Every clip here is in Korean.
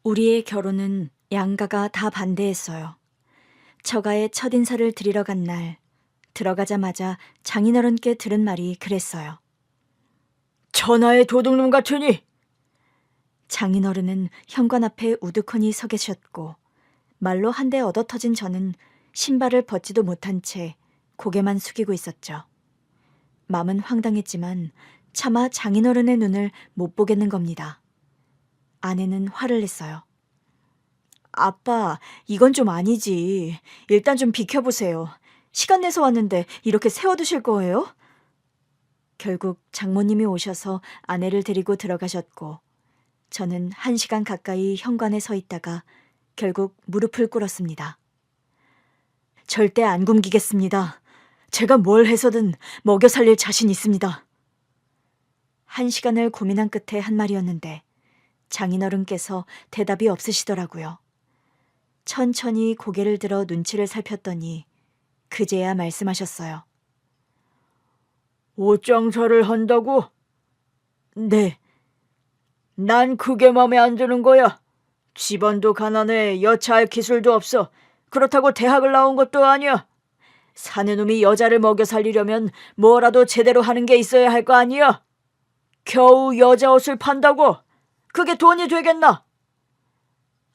우리의 결혼은 양가가 다 반대했어요. 처가에 첫인사를 드리러 간 날, 들어가자마자 장인어른께 들은 말이 그랬어요. 천하의 도둑놈 같으니 장인어른은 현관 앞에 우두커니 서 계셨고 말로 한 대 얻어터진 저는 신발을 벗지도 못한 채 고개만 숙이고 있었죠. 마음은 황당했지만 차마 장인어른의 눈을 못 보겠는 겁니다. 아내는 화를 냈어요. 아빠, 이건 좀 아니지. 일단 좀 비켜보세요. 시간 내서 왔는데 이렇게 세워두실 거예요? 결국 장모님이 오셔서 아내를 데리고 들어가셨고 저는 1시간 가까이 현관에 서 있다가 결국 무릎을 꿇었습니다. 절대 안 굶기겠습니다. 제가 뭘 해서든 먹여 살릴 자신 있습니다. 1시간을 고민한 끝에 한 말이었는데 장인어른께서 대답이 없으시더라고요. 천천히 고개를 들어 눈치를 살폈더니 그제야 말씀하셨어요. 옷장사를 한다고? 네, 난 그게 맘에 안 드는 거야. 집안도 가난해, 여차할 기술도 없어. 그렇다고 대학을 나온 것도 아니야. 사내 놈이 여자를 먹여 살리려면 뭐라도 제대로 하는 게 있어야 할 거 아니야. 겨우 여자 옷을 판다고? 그게 돈이 되겠나?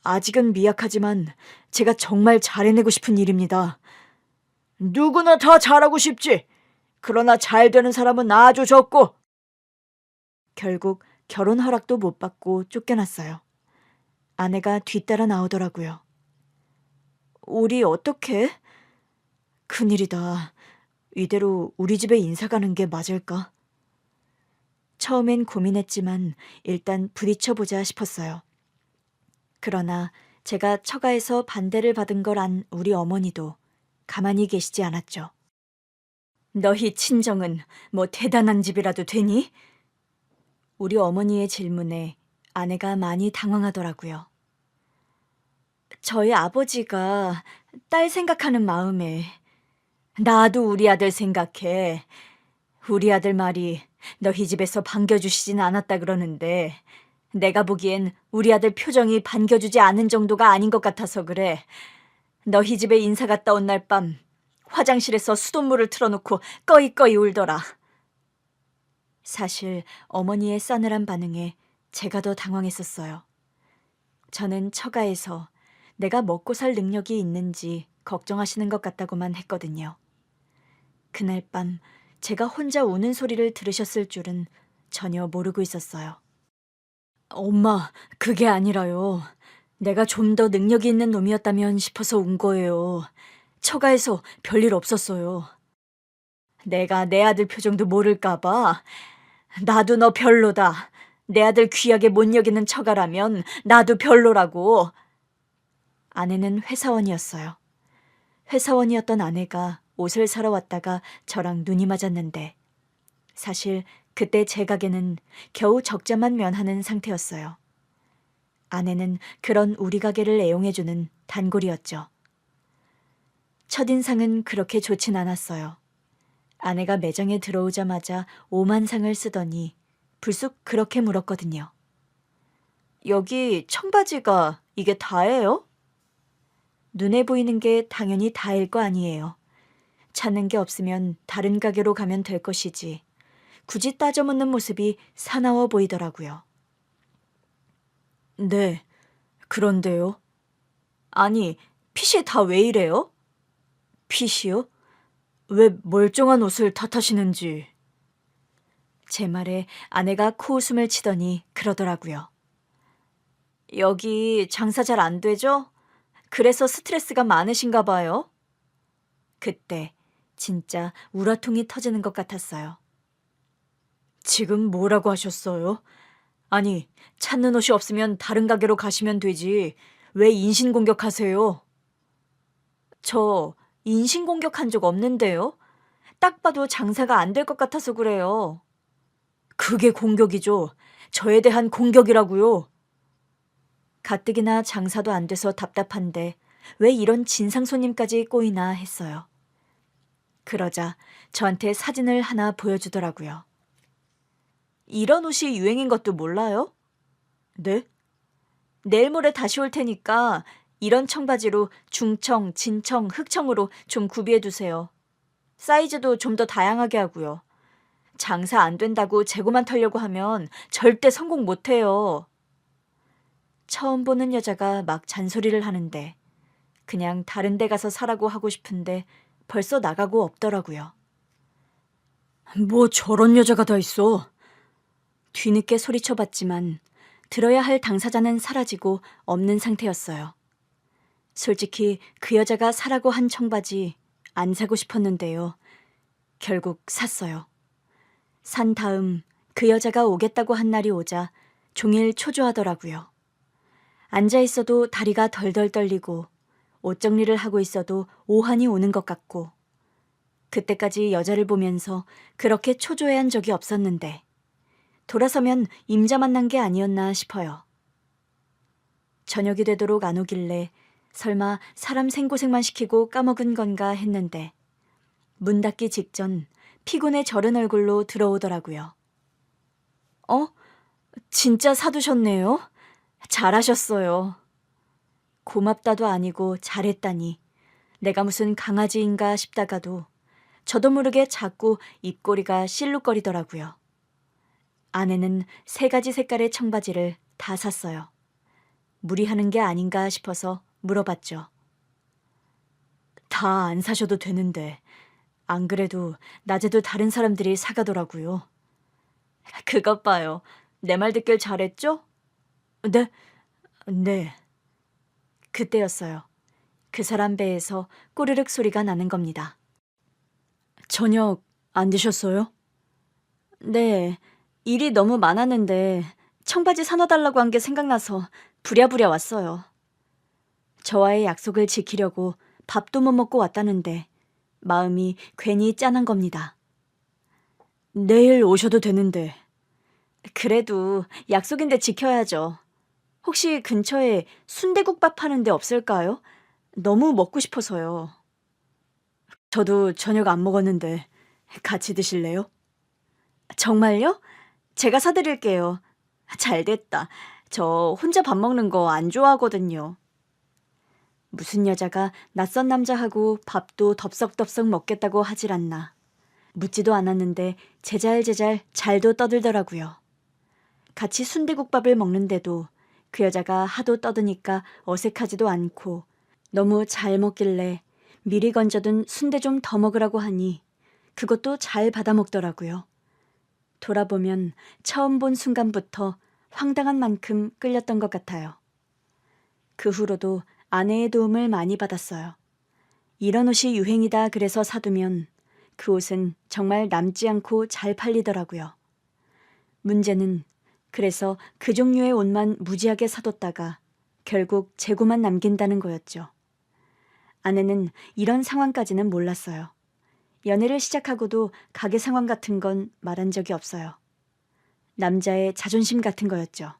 아직은 미약하지만 제가 정말 잘해내고 싶은 일입니다. 누구나 다 잘하고 싶지. 그러나 잘 되는 사람은 아주 적고. 결국 결혼 허락도 못 받고 쫓겨났어요. 아내가 뒤따라 나오더라고요. 우리 어떻게? 큰일이다. 이대로 우리 집에 인사 가는 게 맞을까? 처음엔 고민했지만 일단 부딪혀보자 싶었어요. 그러나 제가 처가에서 반대를 받은 걸 안 우리 어머니도 가만히 계시지 않았죠. 너희 친정은 뭐 대단한 집이라도 되니? 우리 어머니의 질문에 아내가 많이 당황하더라고요. 저희 아버지가 딸 생각하는 마음에 나도 우리 아들 생각해. 우리 아들 말이 너희 집에서 반겨주시진 않았다 그러는데 내가 보기엔 우리 아들 표정이 반겨주지 않은 정도가 아닌 것 같아서 그래. 너희 집에 인사 갔다 온 날 밤 화장실에서 수돗물을 틀어놓고 꺼이꺼이 울더라. 사실 어머니의 싸늘한 반응에 제가 더 당황했었어요. 저는 처가에서 내가 먹고 살 능력이 있는지 걱정하시는 것 같다고만 했거든요. 그날 밤 제가 혼자 우는 소리를 들으셨을 줄은 전혀 모르고 있었어요. 엄마, 그게 아니라요. 내가 좀 더 능력이 있는 놈이었다면 싶어서 운 거예요. 처가에서 별일 없었어요. 내가 내 아들 표정도 모를까 봐. 나도 너 별로다. 내 아들 귀하게 못 여기는 처가라면 나도 별로라고. 아내는 회사원이었어요. 회사원이었던 아내가 옷을 사러 왔다가 저랑 눈이 맞았는데 사실 그때 제 가게는 겨우 적자만 면하는 상태였어요. 아내는 그런 우리 가게를 애용해주는 단골이었죠. 첫인상은 그렇게 좋진 않았어요. 아내가 매장에 들어오자마자 오만상을 쓰더니 불쑥 그렇게 물었거든요. 여기 청바지가 이게 다예요? 눈에 보이는 게 당연히 다일 거 아니에요. 찾는 게 없으면 다른 가게로 가면 될 것이지. 굳이 따져 묻는 모습이 사나워 보이더라고요. 네, 그런데요. 아니, 핏이 다 왜 이래요? 핏이요? 왜 멀쩡한 옷을 탓하시는지. 제 말에 아내가 코웃음을 치더니 그러더라고요. 여기 장사 잘 안 되죠? 그래서 스트레스가 많으신가 봐요. 그때 진짜 우라통이 터지는 것 같았어요. 지금 뭐라고 하셨어요? 아니, 찾는 옷이 없으면 다른 가게로 가시면 되지. 왜 인신공격하세요? 저 인신공격한 적 없는데요. 딱 봐도 장사가 안 될 것 같아서 그래요. 그게 공격이죠. 저에 대한 공격이라고요. 가뜩이나 장사도 안 돼서 답답한데 왜 이런 진상 손님까지 꼬이나 했어요. 그러자 저한테 사진을 하나 보여주더라고요. 이런 옷이 유행인 것도 몰라요? 네? 내일 모레 다시 올 테니까 이런 청바지로 중청, 진청, 흑청으로 좀 구비해 두세요. 사이즈도 좀 더 다양하게 하고요. 장사 안 된다고 재고만 털려고 하면 절대 성공 못 해요. 처음 보는 여자가 막 잔소리를 하는데 그냥 다른 데 가서 사라고 하고 싶은데 벌써 나가고 없더라고요. 뭐 저런 여자가 다 있어. 뒤늦게 소리쳐봤지만 들어야 할 당사자는 사라지고 없는 상태였어요. 솔직히 그 여자가 사라고 한 청바지 안 사고 싶었는데요. 결국 샀어요. 산 다음 그 여자가 오겠다고 한 날이 오자 종일 초조하더라고요. 앉아 있어도 다리가 덜덜 떨리고 옷 정리를 하고 있어도 오한이 오는 것 같고 그때까지 여자를 보면서 그렇게 초조해한 적이 없었는데 돌아서면 임자 만난 게 아니었나 싶어요. 저녁이 되도록 안 오길래 설마 사람 생고생만 시키고 까먹은 건가 했는데 문 닫기 직전 피곤에 절은 얼굴로 들어오더라고요. 진짜 사두셨네요? 잘하셨어요. 고맙다도 아니고 잘했다니 내가 무슨 강아지인가 싶다가도 저도 모르게 자꾸 입꼬리가 실룩거리더라고요. 아내는 3가지 색깔의 청바지를 다 샀어요. 무리하는 게 아닌가 싶어서 물어봤죠. 다 안 사셔도 되는데 안 그래도 낮에도 다른 사람들이 사가더라고요. 그것 봐요. 내 말 듣길 잘했죠? 네, 네. 그때였어요. 그 사람 배에서 꼬르륵 소리가 나는 겁니다. 저녁 안 드셨어요? 네, 일이 너무 많았는데 청바지 사놔달라고 한 게 생각나서 부랴부랴 왔어요. 저와의 약속을 지키려고 밥도 못 먹고 왔다는데 마음이 괜히 짠한 겁니다. 내일 오셔도 되는데. 그래도 약속인데 지켜야죠. 혹시 근처에 순대국밥 파는 데 없을까요? 너무 먹고 싶어서요. 저도 저녁 안 먹었는데 같이 드실래요? 정말요? 제가 사드릴게요. 잘 됐다. 저 혼자 밥 먹는 거 안 좋아하거든요. 무슨 여자가 낯선 남자하고 밥도 덥석덥석 먹겠다고 하질 않나. 묻지도 않았는데 제잘제잘 잘도 떠들더라고요. 같이 순대국밥을 먹는데도 그 여자가 하도 떠드니까 어색하지도 않고 너무 잘 먹길래 미리 건져둔 순대 좀 더 먹으라고 하니 그것도 잘 받아 먹더라고요. 돌아보면 처음 본 순간부터 황당한 만큼 끌렸던 것 같아요. 그 후로도 아내의 도움을 많이 받았어요. 이런 옷이 유행이다 그래서 사두면 그 옷은 정말 남지 않고 잘 팔리더라고요. 문제는 그래서 그 종류의 옷만 무지하게 사뒀다가 결국 재고만 남긴다는 거였죠. 아내는 이런 상황까지는 몰랐어요. 연애를 시작하고도 가게 상황 같은 건 말한 적이 없어요. 남자의 자존심 같은 거였죠.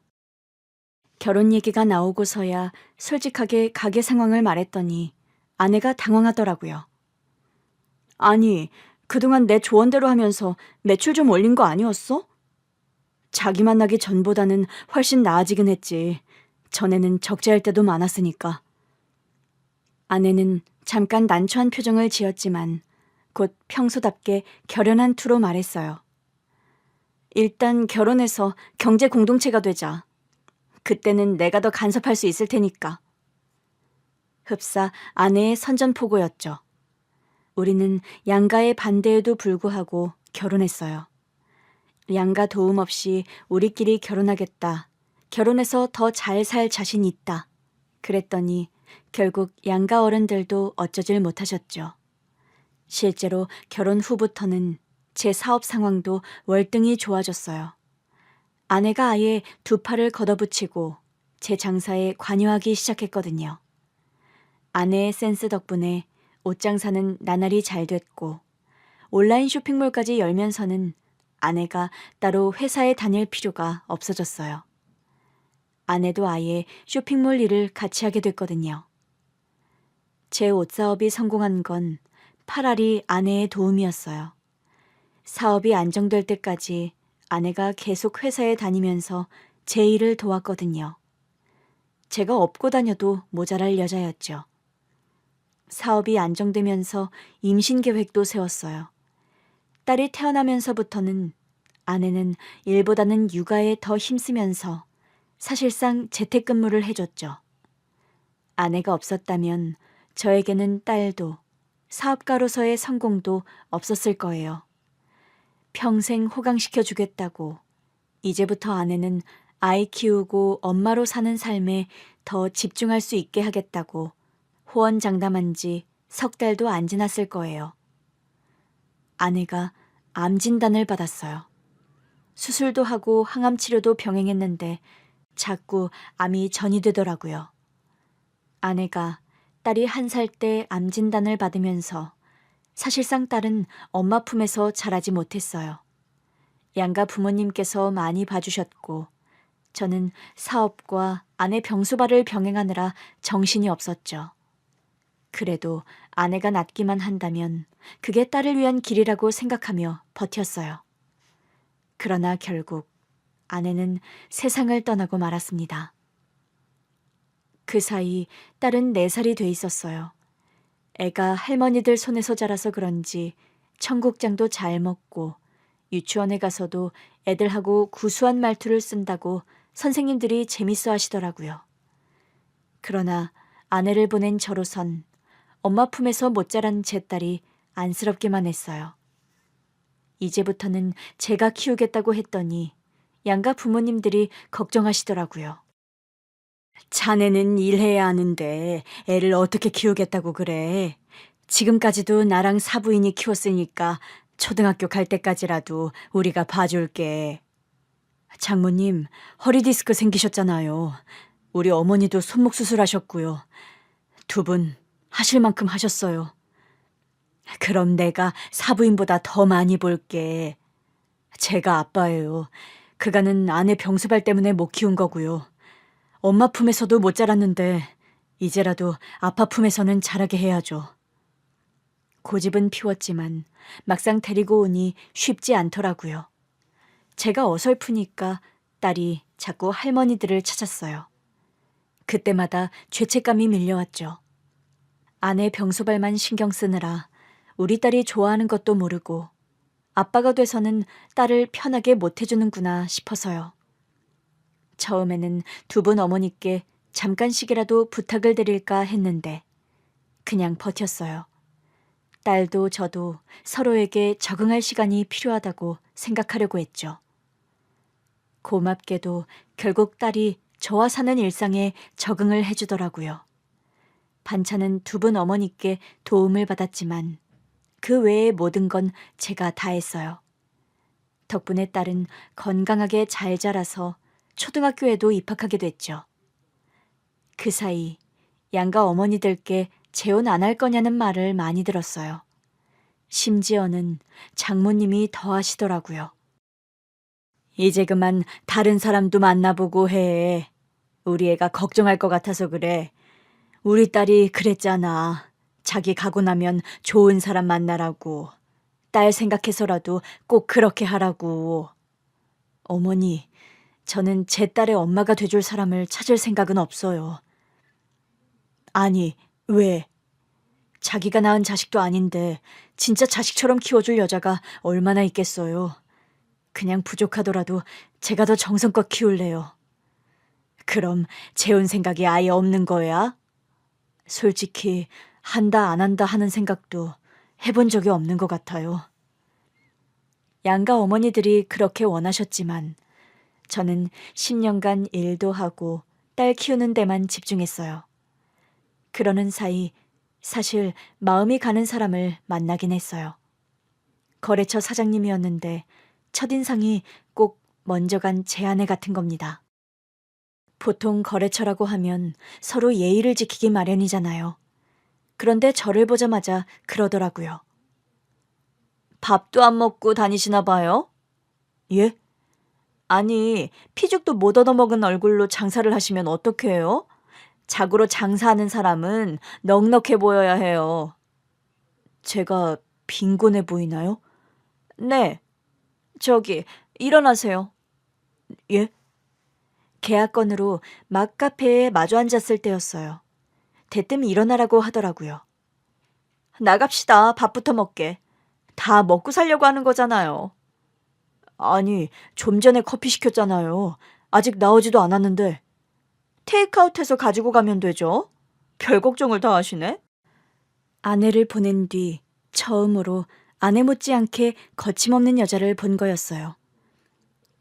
결혼 얘기가 나오고서야 솔직하게 가게 상황을 말했더니 아내가 당황하더라고요. 아니, 그동안 내 조언대로 하면서 매출 좀 올린 거 아니었어? 자기 만나기 전보다는 훨씬 나아지긴 했지. 전에는 적재할 때도 많았으니까. 아내는 잠깐 난처한 표정을 지었지만 곧 평소답게 결연한 투로 말했어요. 일단 결혼해서 경제 공동체가 되자. 그때는 내가 더 간섭할 수 있을 테니까. 흡사 아내의 선전포고였죠. 우리는 양가의 반대에도 불구하고 결혼했어요. 양가 도움 없이 우리끼리 결혼하겠다. 결혼해서 더 잘 살 자신 있다. 그랬더니 결국 양가 어른들도 어쩌질 못하셨죠. 실제로 결혼 후부터는 제 사업 상황도 월등히 좋아졌어요. 아내가 아예 2팔을 걷어붙이고 제 장사에 관여하기 시작했거든요. 아내의 센스 덕분에 옷 장사는 나날이 잘 됐고 온라인 쇼핑몰까지 열면서는 아내가 따로 회사에 다닐 필요가 없어졌어요. 아내도 아예 쇼핑몰 일을 같이 하게 됐거든요. 제 옷 사업이 성공한 건 파라리 아내의 도움이었어요. 사업이 안정될 때까지 아내가 계속 회사에 다니면서 제 일을 도왔거든요. 제가 업고 다녀도 모자랄 여자였죠. 사업이 안정되면서 임신 계획도 세웠어요. 딸이 태어나면서부터는 아내는 일보다는 육아에 더 힘쓰면서 사실상 재택근무를 해줬죠. 아내가 없었다면 저에게는 딸도 사업가로서의 성공도 없었을 거예요. 평생 호강시켜 주겠다고 이제부터 아내는 아이 키우고 엄마로 사는 삶에 더 집중할 수 있게 하겠다고 호언장담한 지 석 달도 안 지났을 거예요. 아내가 암 진단을 받았어요. 수술도 하고 항암 치료도 병행했는데 자꾸 암이 전이되더라고요. 아내가 딸이 1살 때 암 진단을 받으면서 사실상 딸은 엄마 품에서 자라지 못했어요. 양가 부모님께서 많이 봐주셨고 저는 사업과 아내 병수발을 병행하느라 정신이 없었죠. 그래도 아내가 낫기만 한다면 그게 딸을 위한 길이라고 생각하며 버텼어요. 그러나 결국 아내는 세상을 떠나고 말았습니다. 그 사이 딸은 4살이 돼 있었어요. 애가 할머니들 손에서 자라서 그런지 청국장도 잘 먹고 유치원에 가서도 애들하고 구수한 말투를 쓴다고 선생님들이 재밌어 하시더라고요. 그러나 아내를 보낸 저로선 엄마 품에서 못 자란 제 딸이 안쓰럽기만 했어요. 이제부터는 제가 키우겠다고 했더니 양가 부모님들이 걱정하시더라고요. 자네는 일해야 하는데 애를 어떻게 키우겠다고 그래? 지금까지도 나랑 사부인이 키웠으니까 초등학교 갈 때까지라도 우리가 봐줄게. 장모님, 허리 디스크 생기셨잖아요. 우리 어머니도 손목 수술하셨고요. 2분 하실 만큼 하셨어요. 그럼 내가 사부인보다 더 많이 볼게. 제가 아빠예요. 그간은 아내 병수발 때문에 못 키운 거고요. 엄마 품에서도 못 자랐는데 이제라도 아빠 품에서는 자라게 해야죠. 고집은 피웠지만 막상 데리고 오니 쉽지 않더라고요. 제가 어설프니까 딸이 자꾸 할머니들을 찾았어요. 그때마다 죄책감이 밀려왔죠. 아내 병소발만 신경 쓰느라 우리 딸이 좋아하는 것도 모르고 아빠가 돼서는 딸을 편하게 못 해주는구나 싶어서요. 처음에는 2분 어머니께 잠깐씩이라도 부탁을 드릴까 했는데 그냥 버텼어요. 딸도 저도 서로에게 적응할 시간이 필요하다고 생각하려고 했죠. 고맙게도 결국 딸이 저와 사는 일상에 적응을 해주더라고요. 반찬은 2분 어머니께 도움을 받았지만 그 외의 모든 건 제가 다 했어요. 덕분에 딸은 건강하게 잘 자라서 초등학교에도 입학하게 됐죠. 그 사이 양가 어머니들께 재혼 안 할 거냐는 말을 많이 들었어요. 심지어는 장모님이 더 하시더라고요. 이제 그만 다른 사람도 만나보고 해. 우리 애가 걱정할 것 같아서 그래. 우리 딸이 그랬잖아. 자기 가고 나면 좋은 사람 만나라고. 딸 생각해서라도 꼭 그렇게 하라고. 어머니, 저는 제 딸의 엄마가 돼줄 사람을 찾을 생각은 없어요. 아니, 왜? 자기가 낳은 자식도 아닌데 진짜 자식처럼 키워줄 여자가 얼마나 있겠어요. 그냥 부족하더라도 제가 더 정성껏 키울래요. 그럼 재혼 생각이 아예 없는 거야? 솔직히 한다 안 한다 하는 생각도 해본 적이 없는 것 같아요. 양가 어머니들이 그렇게 원하셨지만 저는 10년간 일도 하고 딸 키우는 데만 집중했어요. 그러는 사이 사실 마음이 가는 사람을 만나긴 했어요. 거래처 사장님이었는데 첫인상이 꼭 먼저 간 제 아내 같은 겁니다. 보통 거래처라고 하면 서로 예의를 지키기 마련이잖아요. 그런데 저를 보자마자 그러더라고요. 밥도 안 먹고 다니시나 봐요? 예? 아니, 피죽도 못 얻어먹은 얼굴로 장사를 하시면 어떡해요? 자고로 장사하는 사람은 넉넉해 보여야 해요. 제가 빈곤해 보이나요? 네. 저기, 일어나세요. 예? 계약 건으로 막 카페에 마주 앉았을 때였어요. 대뜸 일어나라고 하더라고요. 나갑시다. 밥부터 먹게. 다 먹고 살려고 하는 거잖아요. 아니, 좀 전에 커피 시켰잖아요. 아직 나오지도 않았는데. 테이크아웃해서 가지고 가면 되죠. 별 걱정을 다 하시네. 아내를 보낸 뒤 처음으로 아내 못지않게 거침없는 여자를 본 거였어요.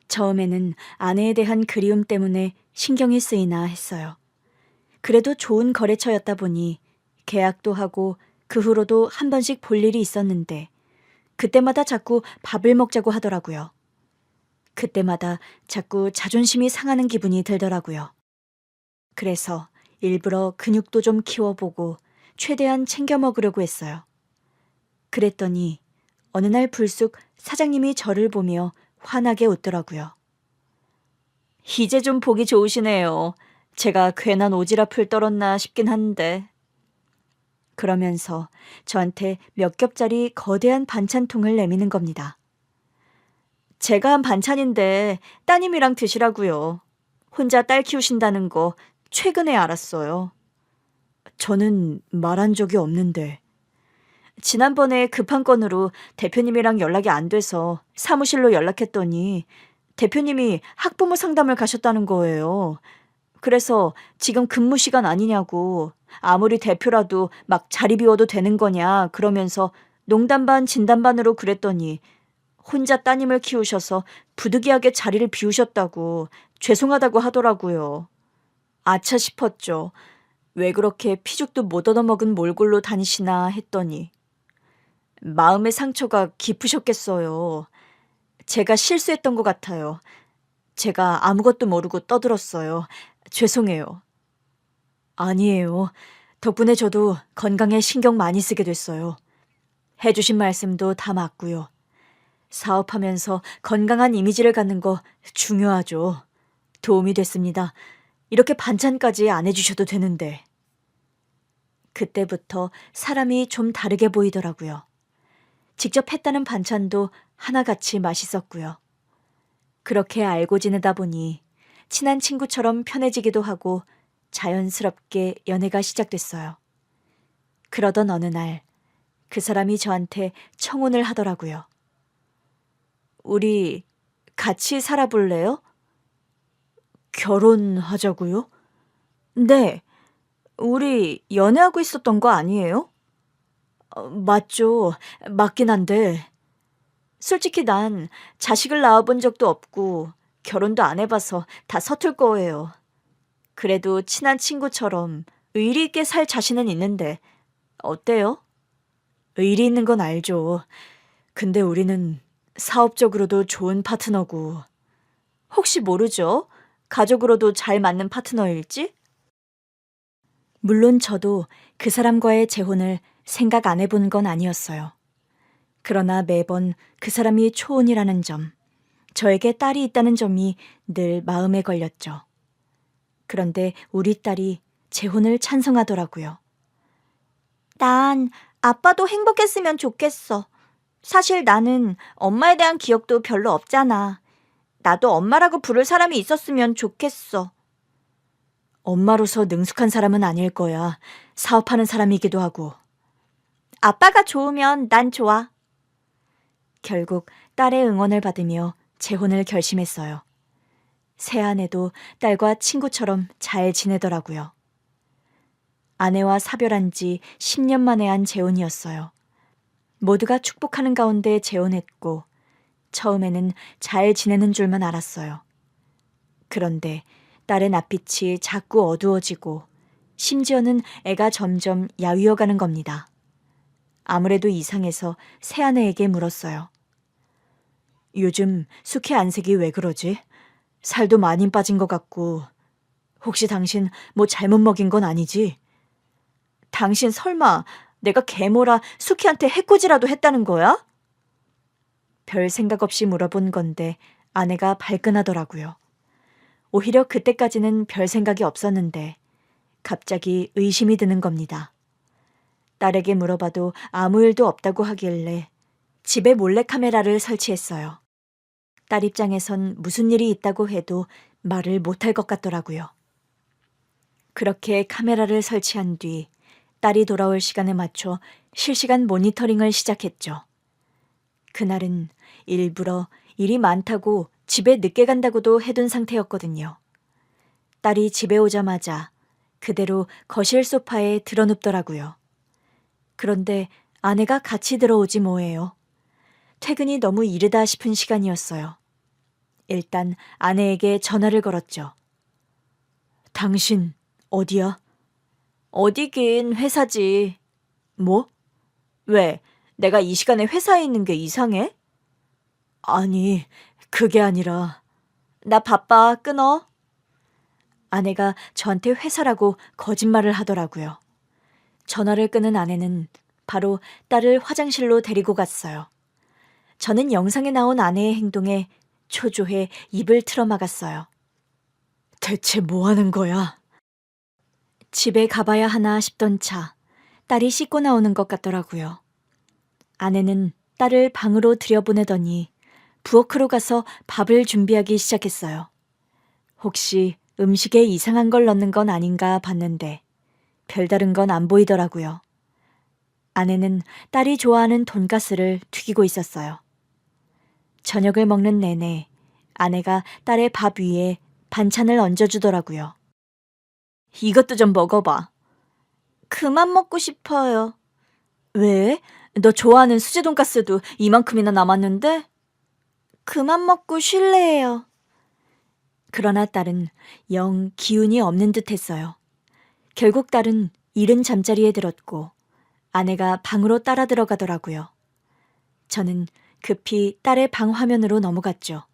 처음에는 아내에 대한 그리움 때문에 신경이 쓰이나 했어요. 그래도 좋은 거래처였다 보니 계약도 하고 그 후로도 한 번씩 볼 일이 있었는데 그때마다 자꾸 밥을 먹자고 하더라고요. 그때마다 자꾸 자존심이 상하는 기분이 들더라고요. 그래서 일부러 근육도 좀 키워보고 최대한 챙겨 먹으려고 했어요. 그랬더니 어느 날 불쑥 사장님이 저를 보며 환하게 웃더라고요. 이제 좀 보기 좋으시네요. 제가 괜한 오지랖을 떨었나 싶긴 한데. 그러면서 저한테 몇 겹짜리 거대한 반찬통을 내미는 겁니다. 제가 한 반찬인데 따님이랑 드시라고요. 혼자 딸 키우신다는 거 최근에 알았어요. 저는 말한 적이 없는데. 지난번에 급한 건으로 대표님이랑 연락이 안 돼서 사무실로 연락했더니 대표님이 학부모 상담을 가셨다는 거예요. 그래서 지금 근무 시간 아니냐고, 아무리 대표라도 막 자리 비워도 되는 거냐 그러면서 농담 반 진담 반으로 그랬더니 혼자 따님을 키우셔서 부득이하게 자리를 비우셨다고 죄송하다고 하더라고요. 아차 싶었죠. 왜 그렇게 피죽도 못 얻어먹은 몰골로 다니시나 했더니 마음의 상처가 깊으셨겠어요. 제가 실수했던 것 같아요. 제가 아무것도 모르고 떠들었어요. 죄송해요. 아니에요. 덕분에 저도 건강에 신경 많이 쓰게 됐어요. 해주신 말씀도 다 맞고요. 사업하면서 건강한 이미지를 갖는 거 중요하죠. 도움이 됐습니다. 이렇게 반찬까지 안 해주셔도 되는데. 그때부터 사람이 좀 다르게 보이더라고요. 직접 했다는 반찬도 하나같이 맛있었고요. 그렇게 알고 지내다 보니 친한 친구처럼 편해지기도 하고 자연스럽게 연애가 시작됐어요. 그러던 어느 날 그 사람이 저한테 청혼을 하더라고요. 우리 같이 살아볼래요? 결혼하자고요? 네. 우리 연애하고 있었던 거 아니에요? 맞죠. 맞긴 한데. 솔직히 난 자식을 낳아본 적도 없고 결혼도 안 해봐서 다 서툴 거예요. 그래도 친한 친구처럼 의리 있게 살 자신은 있는데 어때요? 의리 있는 건 알죠. 근데 우리는 사업적으로도 좋은 파트너고 혹시 모르죠? 가족으로도 잘 맞는 파트너일지? 물론 저도 그 사람과의 재혼을 생각 안 해본 건 아니었어요. 그러나 매번 그 사람이 초혼이라는 점, 저에게 딸이 있다는 점이 늘 마음에 걸렸죠. 그런데 우리 딸이 재혼을 찬성하더라고요. 난 아빠도 행복했으면 좋겠어. 사실 나는 엄마에 대한 기억도 별로 없잖아. 나도 엄마라고 부를 사람이 있었으면 좋겠어. 엄마로서 능숙한 사람은 아닐 거야. 사업하는 사람이기도 하고. 아빠가 좋으면 난 좋아. 결국 딸의 응원을 받으며 재혼을 결심했어요. 새아내도 딸과 친구처럼 잘 지내더라고요. 아내와 사별한 지 10년 만에 한 재혼이었어요. 모두가 축복하는 가운데 재혼했고 처음에는 잘 지내는 줄만 알았어요. 그런데 딸의 낯빛이 자꾸 어두워지고 심지어는 애가 점점 야위어가는 겁니다. 아무래도 이상해서 새아내에게 물었어요. 요즘 숙회 안색이 왜 그러지? 살도 많이 빠진 것 같고 혹시 당신 뭐 잘못 먹인 건 아니지? 당신 설마 내가 계모라 숙희한테 해코지라도 했다는 거야? 별 생각 없이 물어본 건데 아내가 발끈하더라고요. 오히려 그때까지는 별 생각이 없었는데 갑자기 의심이 드는 겁니다. 딸에게 물어봐도 아무 일도 없다고 하길래 집에 몰래카메라를 설치했어요. 딸 입장에선 무슨 일이 있다고 해도 말을 못할 것 같더라고요. 그렇게 카메라를 설치한 뒤 딸이 돌아올 시간에 맞춰 실시간 모니터링을 시작했죠. 그날은 일부러 일이 많다고 집에 늦게 간다고도 해둔 상태였거든요. 딸이 집에 오자마자 그대로 거실 소파에 드러눕더라고요. 그런데 아내가 같이 들어오지 뭐예요. 퇴근이 너무 이르다 싶은 시간이었어요. 일단 아내에게 전화를 걸었죠. 당신 어디야? 어디긴 회사지. 뭐? 왜? 내가 이 시간에 회사에 있는 게 이상해? 아니, 그게 아니라. 나 바빠, 끊어. 아내가 저한테 회사라고 거짓말을 하더라고요. 전화를 끊은 아내는 바로 딸을 화장실로 데리고 갔어요. 저는 영상에 나온 아내의 행동에 초조해 입을 틀어막았어요. 대체 뭐 하는 거야? 집에 가봐야 하나 싶던 차, 딸이 씻고 나오는 것 같더라고요. 아내는 딸을 방으로 들여보내더니 부엌으로 가서 밥을 준비하기 시작했어요. 혹시 음식에 이상한 걸 넣는 건 아닌가 봤는데 별다른 건 안 보이더라고요. 아내는 딸이 좋아하는 돈가스를 튀기고 있었어요. 저녁을 먹는 내내 아내가 딸의 밥 위에 반찬을 얹어주더라고요. 이것도 좀 먹어봐. 그만 먹고 싶어요. 왜? 너 좋아하는 수제 돈가스도 이만큼이나 남았는데? 그만 먹고 쉴래요. 그러나 딸은 영 기운이 없는 듯 했어요. 결국 딸은 이른 잠자리에 들었고 아내가 방으로 따라 들어가더라고요. 저는 급히 딸의 방 화면으로 넘어갔죠.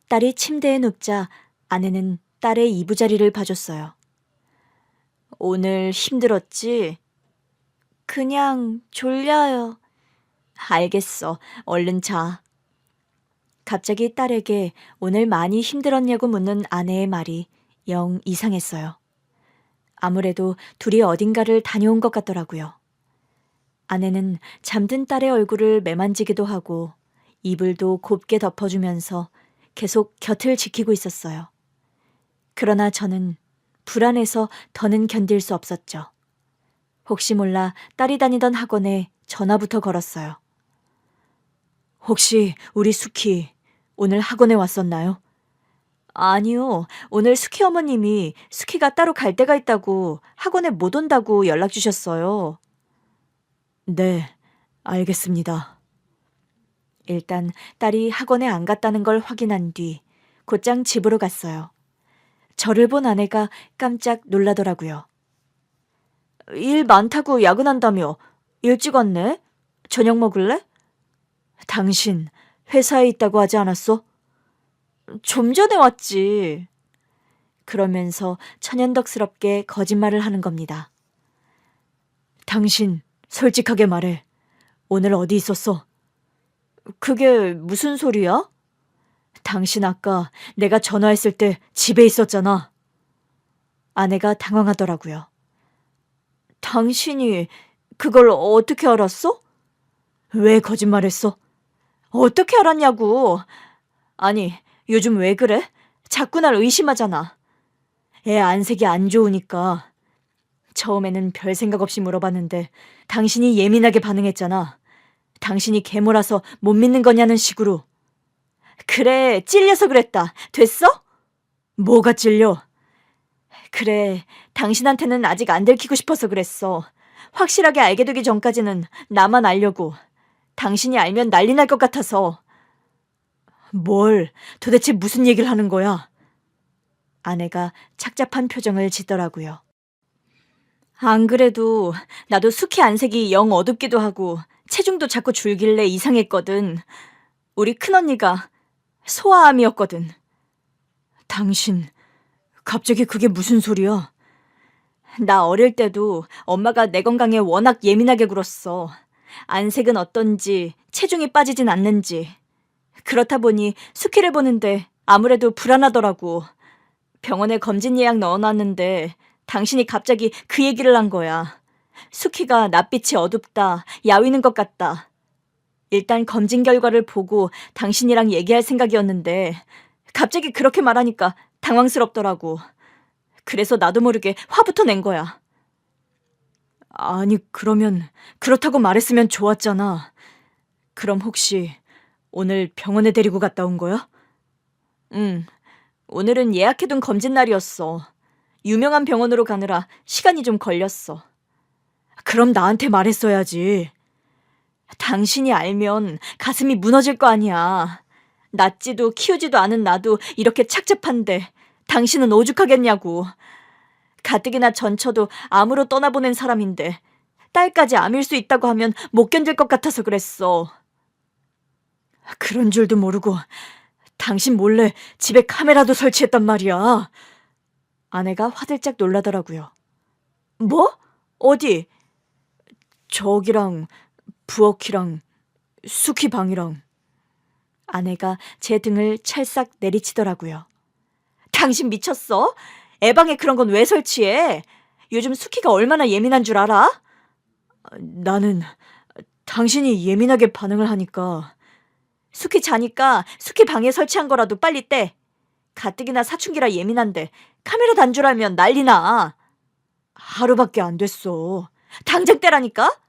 딸이 침대에 눕자 아내는 딸의 이부자리를 봐줬어요. 오늘 힘들었지? 그냥 졸려요. 알겠어. 얼른 자. 갑자기 딸에게 오늘 많이 힘들었냐고 묻는 아내의 말이 영 이상했어요. 아무래도 둘이 어딘가를 다녀온 것 같더라고요. 아내는 잠든 딸의 얼굴을 매만지기도 하고 이불도 곱게 덮어주면서 계속 곁을 지키고 있었어요. 그러나 저는 불안해서 더는 견딜 수 없었죠. 혹시 몰라 딸이 다니던 학원에 전화부터 걸었어요. 혹시 우리 수키 오늘 학원에 왔었나요? 아니요. 오늘 수키 어머님이 수키가 따로 갈 데가 있다고 학원에 못 온다고 연락 주셨어요. 네, 알겠습니다. 일단 딸이 학원에 안 갔다는 걸 확인한 뒤 곧장 집으로 갔어요. 저를 본 아내가 깜짝 놀라더라고요. 일 많다고 야근한다며 일찍 왔네? 저녁 먹을래? 당신 회사에 있다고 하지 않았어? 좀 전에 왔지. 그러면서 천연덕스럽게 거짓말을 하는 겁니다. 당신 솔직하게 말해. 오늘 어디 있었어? 그게 무슨 소리야? 당신 아까 내가 전화했을 때 집에 있었잖아. 아내가 당황하더라고요. 당신이 그걸 어떻게 알았어? 왜 거짓말했어? 어떻게 알았냐고. 아니, 요즘 왜 그래? 자꾸 날 의심하잖아. 애 안색이 안 좋으니까. 처음에는 별 생각 없이 물어봤는데 당신이 예민하게 반응했잖아. 당신이 괴물라서 못 믿는 거냐는 식으로. 그래, 찔려서 그랬다. 됐어? 뭐가 찔려? 그래, 당신한테는 아직 안 들키고 싶어서 그랬어. 확실하게 알게 되기 전까지는 나만 알려고. 당신이 알면 난리 날 것 같아서. 뭘, 도대체 무슨 얘기를 하는 거야? 아내가 착잡한 표정을 짓더라고요. 안 그래도 나도 수키 안색이 영 어둡기도 하고 체중도 자꾸 줄길래 이상했거든. 우리 큰언니가 소아암이었거든. 당신, 갑자기 그게 무슨 소리야? 나 어릴 때도 엄마가 내 건강에 워낙 예민하게 굴었어. 안색은 어떤지, 체중이 빠지진 않는지. 그렇다 보니 수키를 보는데 아무래도 불안하더라고. 병원에 검진 예약 넣어놨는데 당신이 갑자기 그 얘기를 한 거야. 수키가 낯빛이 어둡다, 야위는 것 같다. 일단 검진 결과를 보고 당신이랑 얘기할 생각이었는데 갑자기 그렇게 말하니까 당황스럽더라고. 그래서 나도 모르게 화부터 낸 거야. 아니, 그러면 그렇다고 말했으면 좋았잖아. 그럼 혹시 오늘 병원에 데리고 갔다 온 거야? 응. 오늘은 예약해둔 검진 날이었어. 유명한 병원으로 가느라 시간이 좀 걸렸어. 그럼 나한테 말했어야지. 당신이 알면 가슴이 무너질 거 아니야. 낳지도 키우지도 않은 나도 이렇게 착잡한데 당신은 오죽하겠냐고. 가뜩이나 전처도 암으로 떠나보낸 사람인데 딸까지 암일 수 있다고 하면 못 견딜 것 같아서 그랬어. 그런 줄도 모르고 당신 몰래 집에 카메라도 설치했단 말이야. 아내가 화들짝 놀라더라고요. 뭐? 어디? 저기랑 부엌이랑 수키 방이랑. 아내가 제 등을 찰싹 내리치더라고요. 당신 미쳤어? 애 방에 그런 건 왜 설치해? 요즘 수키가 얼마나 예민한 줄 알아? 나는 당신이 예민하게 반응을 하니까. 수키 자니까 수키 방에 설치한 거라도 빨리 떼. 가뜩이나 사춘기라 예민한데 카메라 단줄알면 난리나. 하루밖에 안 됐어. 당장 떼라니까?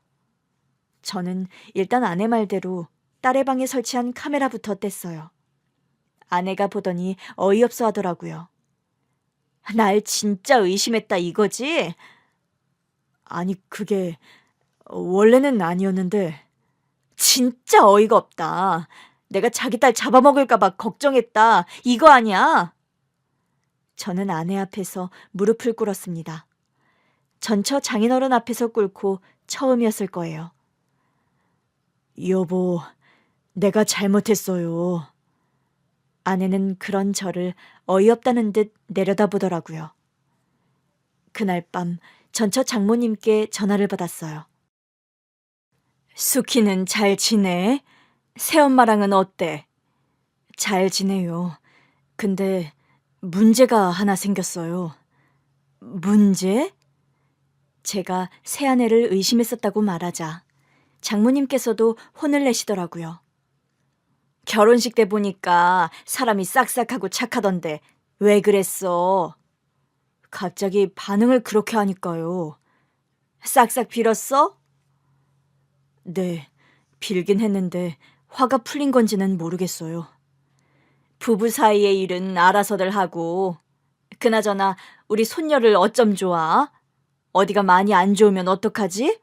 저는 일단 아내 말대로 딸의 방에 설치한 카메라부터 뗐어요. 아내가 보더니 어이없어 하더라고요. 날 진짜 의심했다 이거지? 아니, 그게 원래는 아니었는데. 진짜 어이가 없다. 내가 자기 딸 잡아먹을까봐 걱정했다. 이거 아니야? 저는 아내 앞에서 무릎을 꿇었습니다. 전처 장인어른 앞에서 꿇고 처음이었을 거예요. 여보, 내가 잘못했어요. 아내는 그런 저를 어이없다는 듯 내려다보더라고요. 그날 밤 전처 장모님께 전화를 받았어요. 수키는 잘 지내? 새엄마랑은 어때? 잘 지내요. 근데 문제가 하나 생겼어요. 문제? 제가 새아내를 의심했었다고 말하자 장모님께서도 혼을 내시더라고요. 결혼식 때 보니까 사람이 싹싹하고 착하던데 왜 그랬어? 갑자기 반응을 그렇게 하니까요. 싹싹 빌었어? 네, 빌긴 했는데 화가 풀린 건지는 모르겠어요. 부부 사이의 일은 알아서들 하고. 그나저나 우리 손녀를 어쩜 좋아? 어디가 많이 안 좋으면 어떡하지?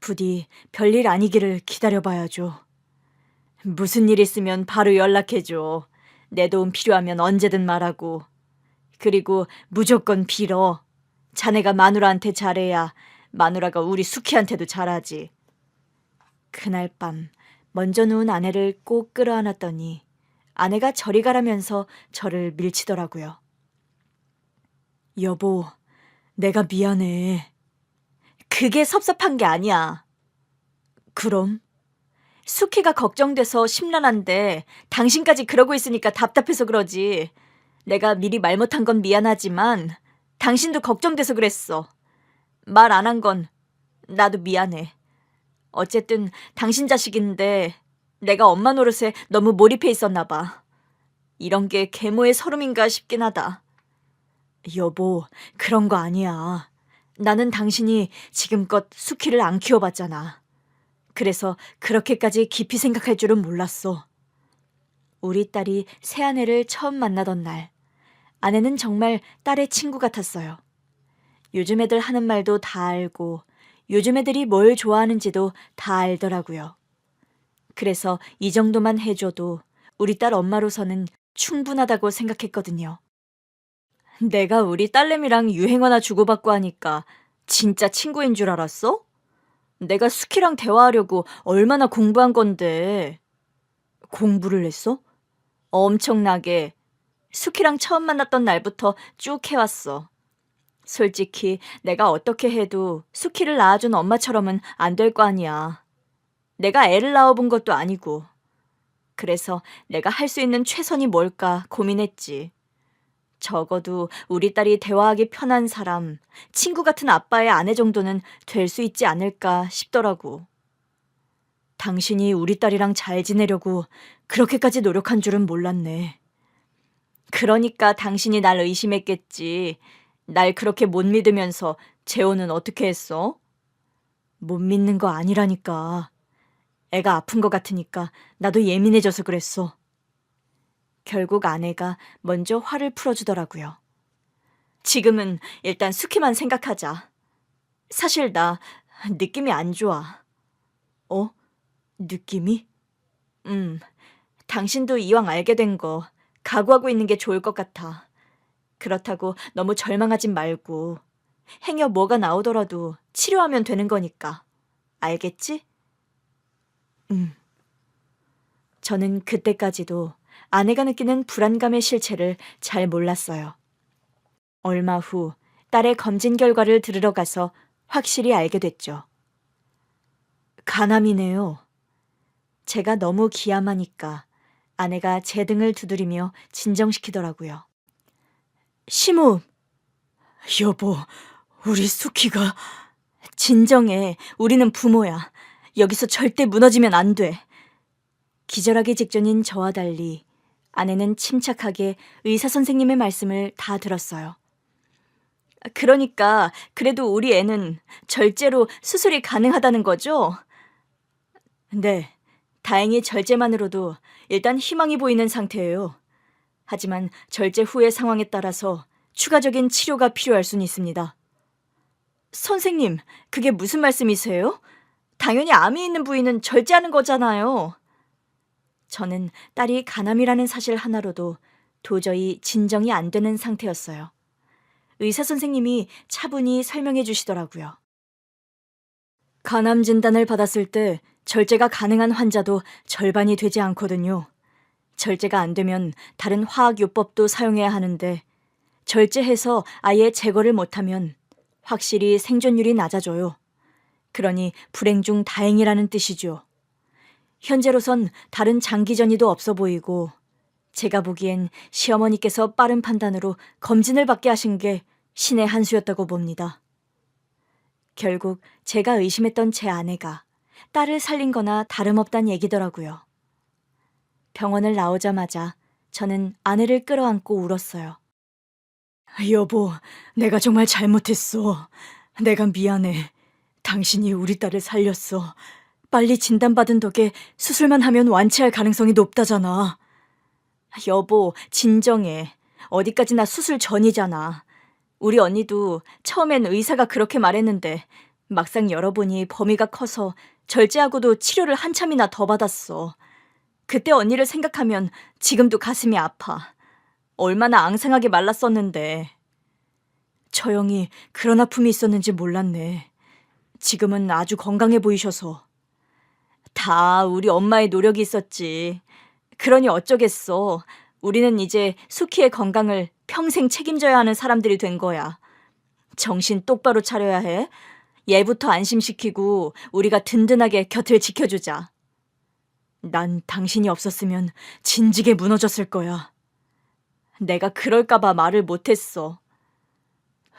부디 별일 아니기를 기다려봐야죠. 무슨 일 있으면 바로 연락해줘. 내 도움 필요하면 언제든 말하고. 그리고 무조건 빌어. 자네가 마누라한테 잘해야 마누라가 우리 수키한테도 잘하지. 그날 밤 먼저 누운 아내를 꼭 끌어안았더니 아내가 저리 가라면서 저를 밀치더라고요. 여보, 내가 미안해. 그게 섭섭한 게 아니야. 그럼? 수키가 걱정돼서 심란한데 당신까지 그러고 있으니까 답답해서 그러지. 내가 미리 말 못한 건 미안하지만 당신도 걱정돼서 그랬어. 말 안 한 건 나도 미안해. 어쨌든 당신 자식인데 내가 엄마 노릇에 너무 몰입해 있었나 봐. 이런 게 계모의 서름인가 싶긴 하다. 여보, 그런 거 아니야. 나는 당신이 지금껏 수키를 안 키워봤잖아. 그래서 그렇게까지 깊이 생각할 줄은 몰랐어. 우리 딸이 새아내를 처음 만나던 날, 아내는 정말 딸의 친구 같았어요. 요즘 애들 하는 말도 다 알고 요즘 애들이 뭘 좋아하는지도 다 알더라고요. 그래서 이 정도만 해줘도 우리 딸 엄마로서는 충분하다고 생각했거든요. 내가 우리 딸내미랑 유행어나 주고받고 하니까 진짜 친구인 줄 알았어? 내가 수키랑 대화하려고 얼마나 공부한 건데. 공부를 했어? 엄청나게. 수키랑 처음 만났던 날부터 쭉 해왔어. 솔직히 내가 어떻게 해도 수키를 낳아준 엄마처럼은 안 될 거 아니야. 내가 애를 낳아본 것도 아니고. 그래서 내가 할 수 있는 최선이 뭘까 고민했지. 적어도 우리 딸이 대화하기 편한 사람, 친구 같은 아빠의 아내 정도는 될 수 있지 않을까 싶더라고. 당신이 우리 딸이랑 잘 지내려고 그렇게까지 노력한 줄은 몰랐네. 그러니까 당신이 날 의심했겠지. 날 그렇게 못 믿으면서 재혼은 어떻게 했어? 못 믿는 거 아니라니까. 애가 아픈 것 같으니까 나도 예민해져서 그랬어. 결국 아내가 먼저 화를 풀어주더라고요. 지금은 일단 수키만 생각하자. 사실 나 느낌이 안 좋아. 어? 느낌이? 당신도 이왕 알게 된 거 각오하고 있는 게 좋을 것 같아. 그렇다고 너무 절망하진 말고 행여 뭐가 나오더라도 치료하면 되는 거니까. 알겠지? 저는 그때까지도 아내가 느끼는 불안감의 실체를 잘 몰랐어요. 얼마 후 딸의 검진 결과를 들으러 가서 확실히 알게 됐죠. 간암이네요. 제가 너무 기함하니까 아내가 제 등을 두드리며 진정시키더라고요. 시모, 여보, 우리 수키가... 진정해. 우리는 부모야. 여기서 절대 무너지면 안 돼. 기절하기 직전인 저와 달리 아내는 침착하게 의사 선생님의 말씀을 다 들었어요. 그러니까 그래도 우리 애는 절제로 수술이 가능하다는 거죠? 네, 다행히 절제만으로도 일단 희망이 보이는 상태예요. 하지만 절제 후의 상황에 따라서 추가적인 치료가 필요할 수는 있습니다. 선생님, 그게 무슨 말씀이세요? 당연히 암이 있는 부위는 절제하는 거잖아요. 저는 딸이 간암이라는 사실 하나로도 도저히 진정이 안 되는 상태였어요. 의사 선생님이 차분히 설명해 주시더라고요. 간암 진단을 받았을 때 절제가 가능한 환자도 절반이 되지 않거든요. 절제가 안 되면 다른 화학요법도 사용해야 하는데 절제해서 아예 제거를 못하면 확실히 생존율이 낮아져요. 그러니 불행 중 다행이라는 뜻이죠. 현재로선 다른 장기 전이도 없어 보이고 제가 보기엔 시어머니께서 빠른 판단으로 검진을 받게 하신 게 신의 한 수였다고 봅니다. 결국 제가 의심했던 제 아내가 딸을 살린 거나 다름없단 얘기더라고요. 병원을 나오자마자 저는 아내를 끌어안고 울었어요. 여보, 내가 정말 잘못했어. 내가 미안해. 당신이 우리 딸을 살렸어. 빨리 진단받은 덕에 수술만 하면 완치할 가능성이 높다잖아. 여보, 진정해. 어디까지나 수술 전이잖아. 우리 언니도 처음엔 의사가 그렇게 말했는데 막상 열어보니 범위가 커서 절제하고도 치료를 한참이나 더 받았어. 그때 언니를 생각하면 지금도 가슴이 아파. 얼마나 앙상하게 말랐었는데. 저 형이 그런 아픔이 있었는지 몰랐네. 지금은 아주 건강해 보이셔서. 다 우리 엄마의 노력이 있었지. 그러니 어쩌겠어. 우리는 이제 수키의 건강을 평생 책임져야 하는 사람들이 된 거야. 정신 똑바로 차려야 해. 얘부터 안심시키고 우리가 든든하게 곁을 지켜주자. 난 당신이 없었으면 진지게 무너졌을 거야. 내가 그럴까봐 말을 못했어.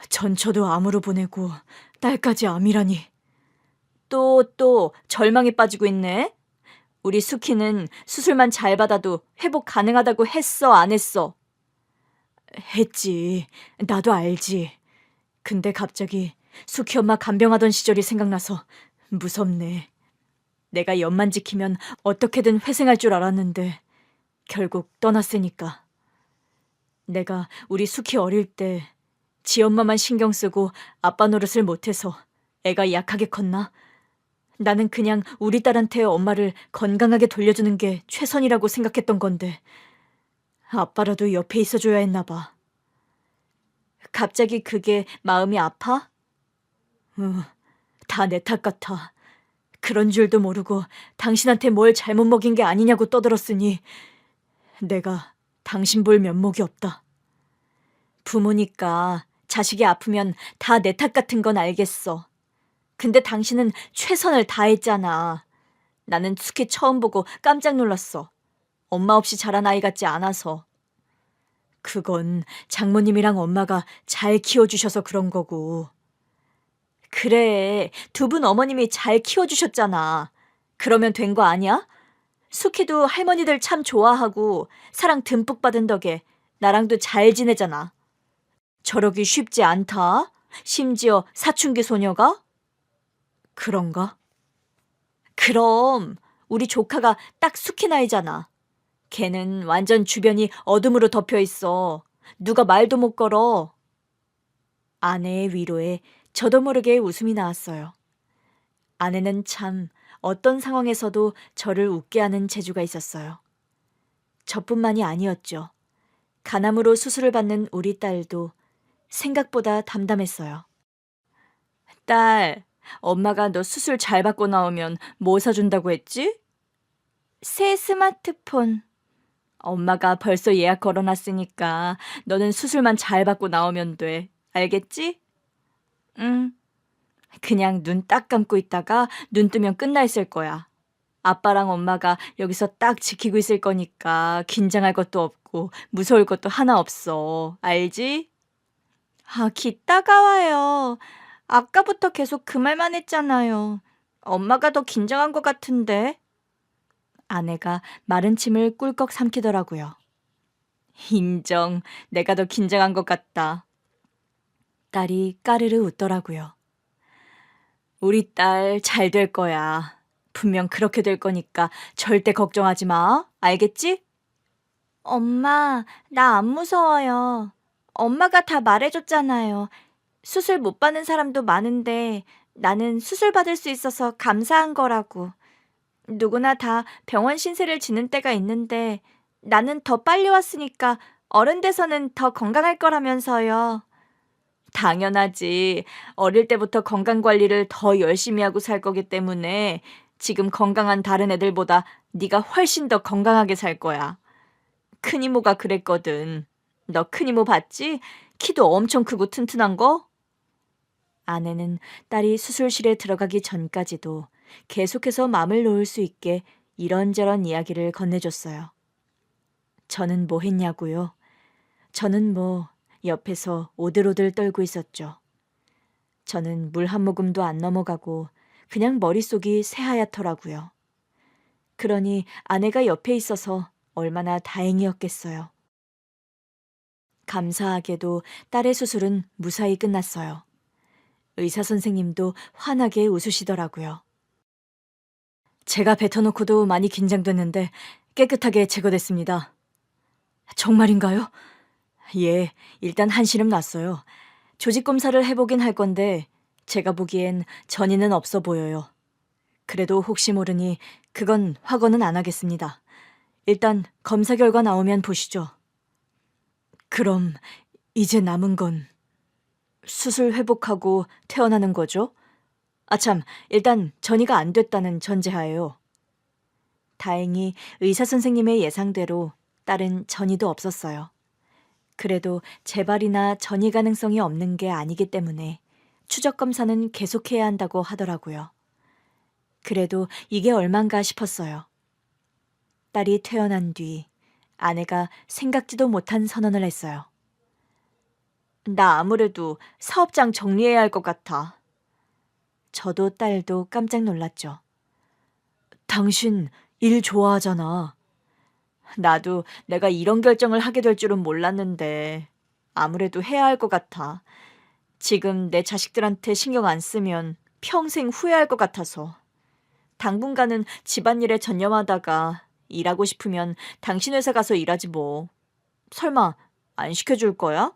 전처도 암으로 보내고 딸까지 암이라니. 또 절망에 빠지고 있네. 우리 수키는 수술만 잘 받아도 회복 가능하다고 했어, 안 했어? 했지. 나도 알지. 근데 갑자기 수키 엄마 간병하던 시절이 생각나서 무섭네. 내가 옆만 지키면 어떻게든 회생할 줄 알았는데 결국 떠났으니까. 내가 우리 수키 어릴 때 지 엄마만 신경 쓰고 아빠 노릇을 못해서 애가 약하게 컸나? 나는 그냥 우리 딸한테 엄마를 건강하게 돌려주는 게 최선이라고 생각했던 건데 아빠라도 옆에 있어줘야 했나 봐. 갑자기 그게 마음이 아파? 다 내 탓 같아. 그런 줄도 모르고 당신한테 뭘 잘못 먹인 게 아니냐고 떠들었으니 내가 당신 볼 면목이 없다. 부모니까 자식이 아프면 다 내 탓 같은 건 알겠어. 근데 당신은 최선을 다했잖아. 나는 수키 처음 보고 깜짝 놀랐어. 엄마 없이 자란 아이 같지 않아서. 그건 장모님이랑 엄마가 잘 키워주셔서 그런 거고. 그래, 두 분 어머님이 잘 키워주셨잖아. 그러면 된 거 아니야? 수키도 할머니들 참 좋아하고 사랑 듬뿍 받은 덕에 나랑도 잘 지내잖아. 저러기 쉽지 않다. 심지어 사춘기 소녀가? 그런가? 그럼 우리 조카가 딱 숙희 나이잖아. 걔는 완전 주변이 어둠으로 덮여 있어. 누가 말도 못 걸어. 아내의 위로에 저도 모르게 웃음이 나왔어요. 아내는 참 어떤 상황에서도 저를 웃게 하는 재주가 있었어요. 저뿐만이 아니었죠. 간암으로 수술을 받는 우리 딸도 생각보다 담담했어요. 딸, 엄마가 너 수술 잘 받고 나오면 뭐 사준다고 했지? 새 스마트폰. 엄마가 벌써 예약 걸어놨으니까 너는 수술만 잘 받고 나오면 돼. 알겠지? 응. 그냥 눈 딱 감고 있다가 눈 뜨면 끝나 있을 거야. 아빠랑 엄마가 여기서 딱 지키고 있을 거니까 긴장할 것도 없고 무서울 것도 하나 없어. 알지? 아, 기 따가워요. 아까부터 계속 그 말만 했잖아요. 엄마가 더 긴장한 것 같은데. 아내가 마른 침을 꿀꺽 삼키더라고요. 인정. 내가 더 긴장한 것 같다. 딸이 까르르 웃더라고요. 우리 딸 잘 될 거야. 분명 그렇게 될 거니까 절대 걱정하지 마. 알겠지? 엄마, 나 안 무서워요. 엄마가 다 말해줬잖아요. 수술 못 받는 사람도 많은데 나는 수술 받을 수 있어서 감사한 거라고. 누구나 다 병원 신세를 지는 때가 있는데 나는 더 빨리 왔으니까 어른 돼서는 더 건강할 거라면서요. 당연하지. 어릴 때부터 건강 관리를 더 열심히 하고 살 거기 때문에 지금 건강한 다른 애들보다 네가 훨씬 더 건강하게 살 거야. 큰 이모가 그랬거든. 너 큰 이모 봤지? 키도 엄청 크고 튼튼한 거? 아내는 딸이 수술실에 들어가기 전까지도 계속해서 마음을 놓을 수 있게 이런저런 이야기를 건네줬어요. 저는 뭐 했냐고요? 저는 뭐 옆에서 오들오들 떨고 있었죠. 저는 물 한 모금도 안 넘어가고 그냥 머릿속이 새하얗더라고요. 그러니 아내가 옆에 있어서 얼마나 다행이었겠어요. 감사하게도 딸의 수술은 무사히 끝났어요. 의사 선생님도 환하게 웃으시더라고요. 제가 뱉어놓고도 많이 긴장됐는데 깨끗하게 제거됐습니다. 정말인가요? 예, 일단 한시름 났어요. 조직 검사를 해보긴 할 건데 제가 보기엔 전이는 없어 보여요. 그래도 혹시 모르니 그건 확언은 안 하겠습니다. 일단 검사 결과 나오면 보시죠. 그럼 이제 남은 건 수술 회복하고 퇴원하는 거죠? 아참, 일단 전이가 안 됐다는 전제하에요. 다행히 의사 선생님의 예상대로 딸은 전이도 없었어요. 그래도 재발이나 전이 가능성이 없는 게 아니기 때문에 추적 검사는 계속해야 한다고 하더라고요. 그래도 이게 얼만가 싶었어요. 딸이 퇴원한 뒤 아내가 생각지도 못한 선언을 했어요. 나 아무래도 사업장 정리해야 할 것 같아. 저도 딸도 깜짝 놀랐죠. 당신 일 좋아하잖아. 나도 내가 이런 결정을 하게 될 줄은 몰랐는데 아무래도 해야 할 것 같아. 지금 내 자식들한테 신경 안 쓰면 평생 후회할 것 같아서. 당분간은 집안일에 전념하다가 일하고 싶으면 당신 회사 가서 일하지 뭐. 설마 안 시켜줄 거야?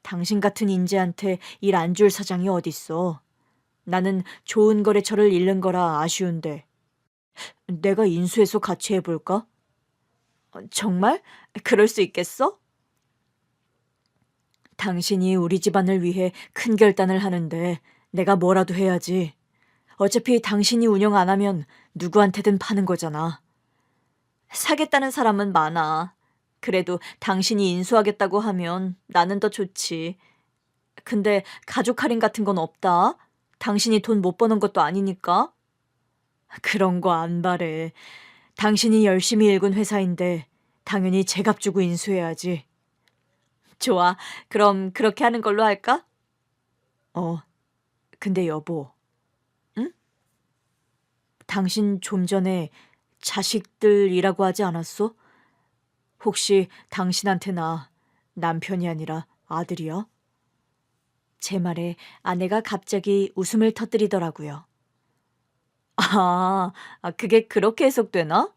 당신 같은 인재한테 일 안 줄 사장이 어딨어. 나는 좋은 거래처를 잃는 거라 아쉬운데. 내가 인수해서 같이 해볼까? 정말? 그럴 수 있겠어? 당신이 우리 집안을 위해 큰 결단을 하는데 내가 뭐라도 해야지. 어차피 당신이 운영 안 하면 누구한테든 파는 거잖아. 사겠다는 사람은 많아. 그래도 당신이 인수하겠다고 하면 나는 더 좋지. 근데 가족 할인 같은 건 없다. 당신이 돈 못 버는 것도 아니니까. 그런 거 안 바래. 당신이 열심히 일군 회사인데 당연히 제값 주고 인수해야지. 좋아. 그럼 그렇게 하는 걸로 할까? 근데 여보. 응? 당신 좀 전에 자식들이라고 하지 않았어? 혹시 당신한테나 남편이 아니라 아들이야? 제 말에 아내가 갑자기 웃음을 터뜨리더라고요. 그게 그렇게 해석되나?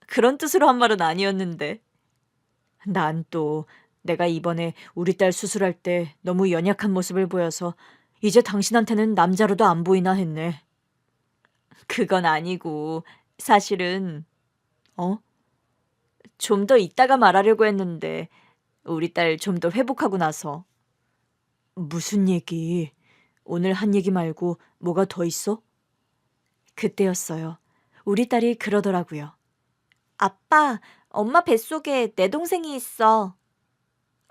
그런 뜻으로 한 말은 아니었는데. 난 또 내가 이번에 우리 딸 수술할 때 너무 연약한 모습을 보여서 이제 당신한테는 남자로도 안 보이나 했네. 그건 아니고 사실은 어? 좀 더 이따가 말하려고 했는데 우리 딸 좀 더 회복하고 나서. 무슨 얘기? 오늘 한 얘기 말고 뭐가 더 있어? 그때였어요. 우리 딸이 그러더라고요. 아빠, 엄마 뱃속에 내 동생이 있어.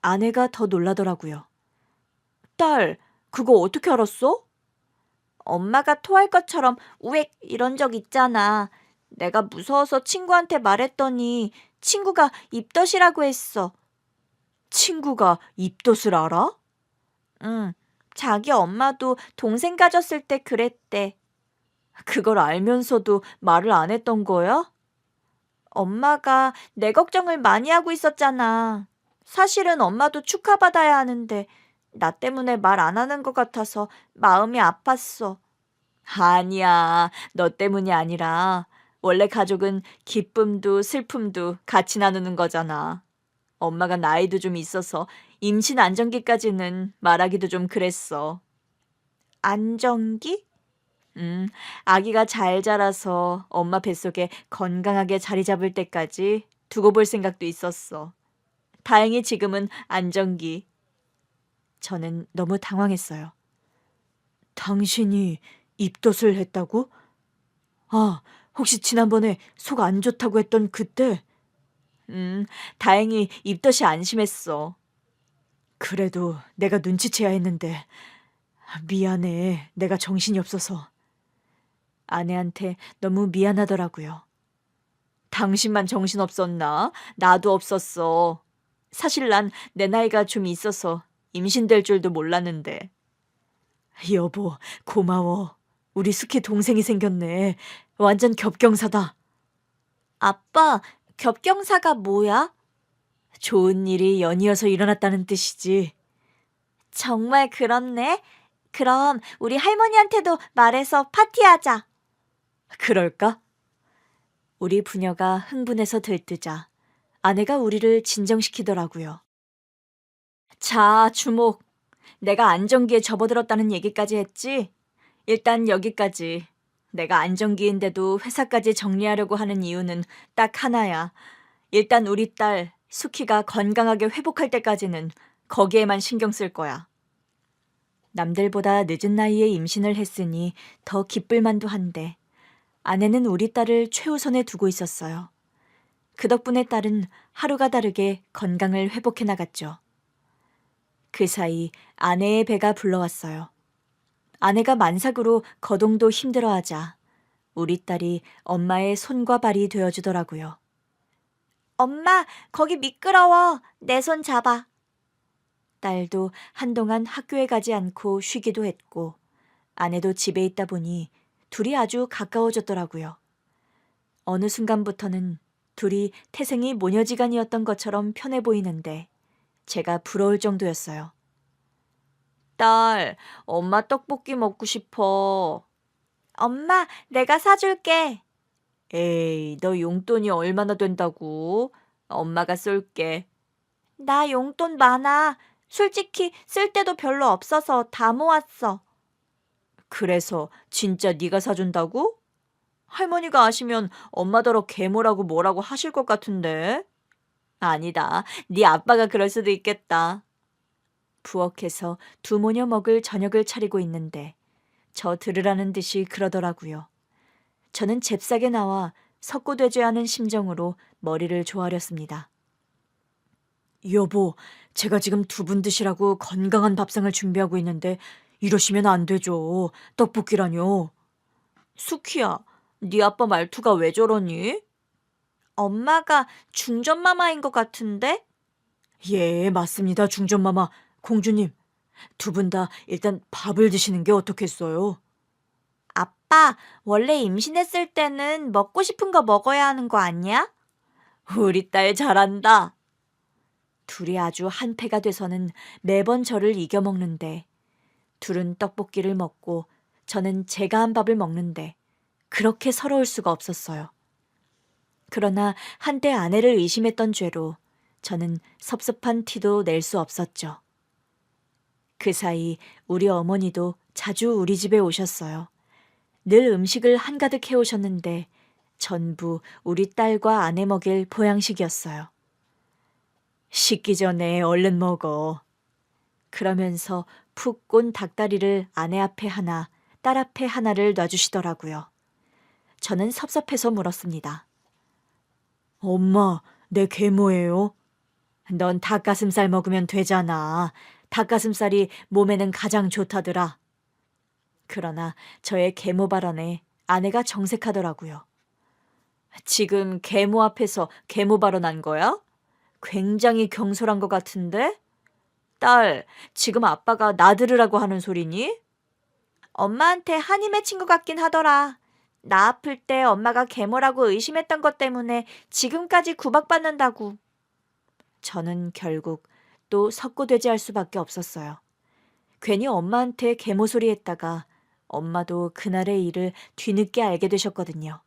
아내가 더 놀라더라고요. 딸, 그거 어떻게 알았어? 엄마가 토할 것처럼 우엑 이런 적 있잖아. 내가 무서워서 친구한테 말했더니 친구가 입덧이라고 했어. 친구가 입덧을 알아? 응, 자기 엄마도 동생 가졌을 때 그랬대. 그걸 알면서도 말을 안 했던 거야? 엄마가 내 걱정을 많이 하고 있었잖아. 사실은 엄마도 축하받아야 하는데 나 때문에 말 안 하는 것 같아서 마음이 아팠어. 아니야, 너 때문이 아니라 원래 가족은 기쁨도 슬픔도 같이 나누는 거잖아. 엄마가 나이도 좀 있어서 임신 안정기까지는 말하기도 좀 그랬어. 안정기? 아기가 잘 자라서 엄마 뱃속에 건강하게 자리 잡을 때까지 두고 볼 생각도 있었어. 다행히 지금은 안정기. 저는 너무 당황했어요. 당신이 입덧을 했다고? 혹시 지난번에 속 안 좋다고 했던 그때? 다행히 입덧이 안심했어. 그래도 내가 눈치채야 했는데. 미안해. 내가 정신이 없어서. 아내한테 너무 미안하더라고요. 당신만 정신없었나? 나도 없었어. 사실 난 내 나이가 좀 있어서 임신될 줄도 몰랐는데. 여보, 고마워. 우리 숙희 동생이 생겼네. 완전 겹경사다. 아빠, 겹경사가 뭐야? 좋은 일이 연이어서 일어났다는 뜻이지. 정말 그렇네. 그럼 우리 할머니한테도 말해서 파티하자. 그럴까? 우리 부녀가 흥분해서 들뜨자 아내가 우리를 진정시키더라고요. 자, 주목. 내가 안정기에 접어들었다는 얘기까지 했지? 일단 여기까지. 내가 안정기인데도 회사까지 정리하려고 하는 이유는 딱 하나야. 일단 우리 딸 수키가 건강하게 회복할 때까지는 거기에만 신경 쓸 거야. 남들보다 늦은 나이에 임신을 했으니 더 기쁠 만도 한데 아내는 우리 딸을 최우선에 두고 있었어요. 그 덕분에 딸은 하루가 다르게 건강을 회복해 나갔죠. 그 사이 아내의 배가 불러왔어요. 아내가 만삭으로 거동도 힘들어하자 우리 딸이 엄마의 손과 발이 되어주더라고요. 엄마, 거기 미끄러워. 내 손 잡아. 딸도 한동안 학교에 가지 않고 쉬기도 했고 아내도 집에 있다 보니 둘이 아주 가까워졌더라고요. 어느 순간부터는 둘이 태생이 모녀지간이었던 것처럼 편해 보이는데 제가 부러울 정도였어요. 딸, 엄마 떡볶이 먹고 싶어. 엄마, 내가 사줄게. 에이, 너 용돈이 얼마나 된다고? 엄마가 쏠게. 나 용돈 많아. 솔직히 쓸 데도 별로 없어서 다 모았어. 그래서 진짜 네가 사준다고? 할머니가 아시면 엄마더러 계모라고 뭐라고 하실 것 같은데. 아니다. 네 아빠가 그럴 수도 있겠다. 부엌에서 두 모녀 먹을 저녁을 차리고 있는데 저 들으라는 듯이 그러더라고요. 저는 잽싸게 나와 석고되죄하는 심정으로 머리를 조아렸습니다. 여보, 제가 지금 두 분 드시라고 건강한 밥상을 준비하고 있는데 이러시면 안 되죠. 떡볶이라뇨. 수키야, 네 아빠 말투가 왜 저러니? 엄마가 중전마마인 것 같은데? 예, 맞습니다. 중전마마. 공주님, 두 분 다 일단 밥을 드시는 게 어떻겠어요? 아빠, 원래 임신했을 때는 먹고 싶은 거 먹어야 하는 거 아니야? 우리 딸 잘한다. 둘이 아주 한패가 돼서는 매번 저를 이겨먹는데 둘은 떡볶이를 먹고 저는 제가 한 밥을 먹는데 그렇게 서러울 수가 없었어요. 그러나 한때 아내를 의심했던 죄로 저는 섭섭한 티도 낼 수 없었죠. 그 사이 우리 어머니도 자주 우리 집에 오셨어요. 늘 음식을 한가득 해오셨는데 전부 우리 딸과 아내 먹일 보양식이었어요. 식기 전에 얼른 먹어. 그러면서 푹 꼰 닭다리를 아내 앞에 하나, 딸 앞에 하나를 놔주시더라고요. 저는 섭섭해서 물었습니다. 엄마, 내 계모예요? 넌 닭가슴살 먹으면 되잖아. 닭가슴살이 몸에는 가장 좋다더라. 그러나 저의 계모 발언에 아내가 정색하더라고요. 지금 계모 앞에서 계모 발언한 거야? 굉장히 경솔한 것 같은데? 딸, 지금 아빠가 나 들으라고 하는 소리니? 엄마한테 한이 맺힌 것 같긴 하더라. 나 아플 때 엄마가 계모라고 의심했던 것 때문에 지금까지 구박받는다고. 저는 결국 또 석고되지 할 수밖에 없었어요. 괜히 엄마한테 계모 소리 했다가 엄마도 그날의 일을 뒤늦게 알게 되셨거든요.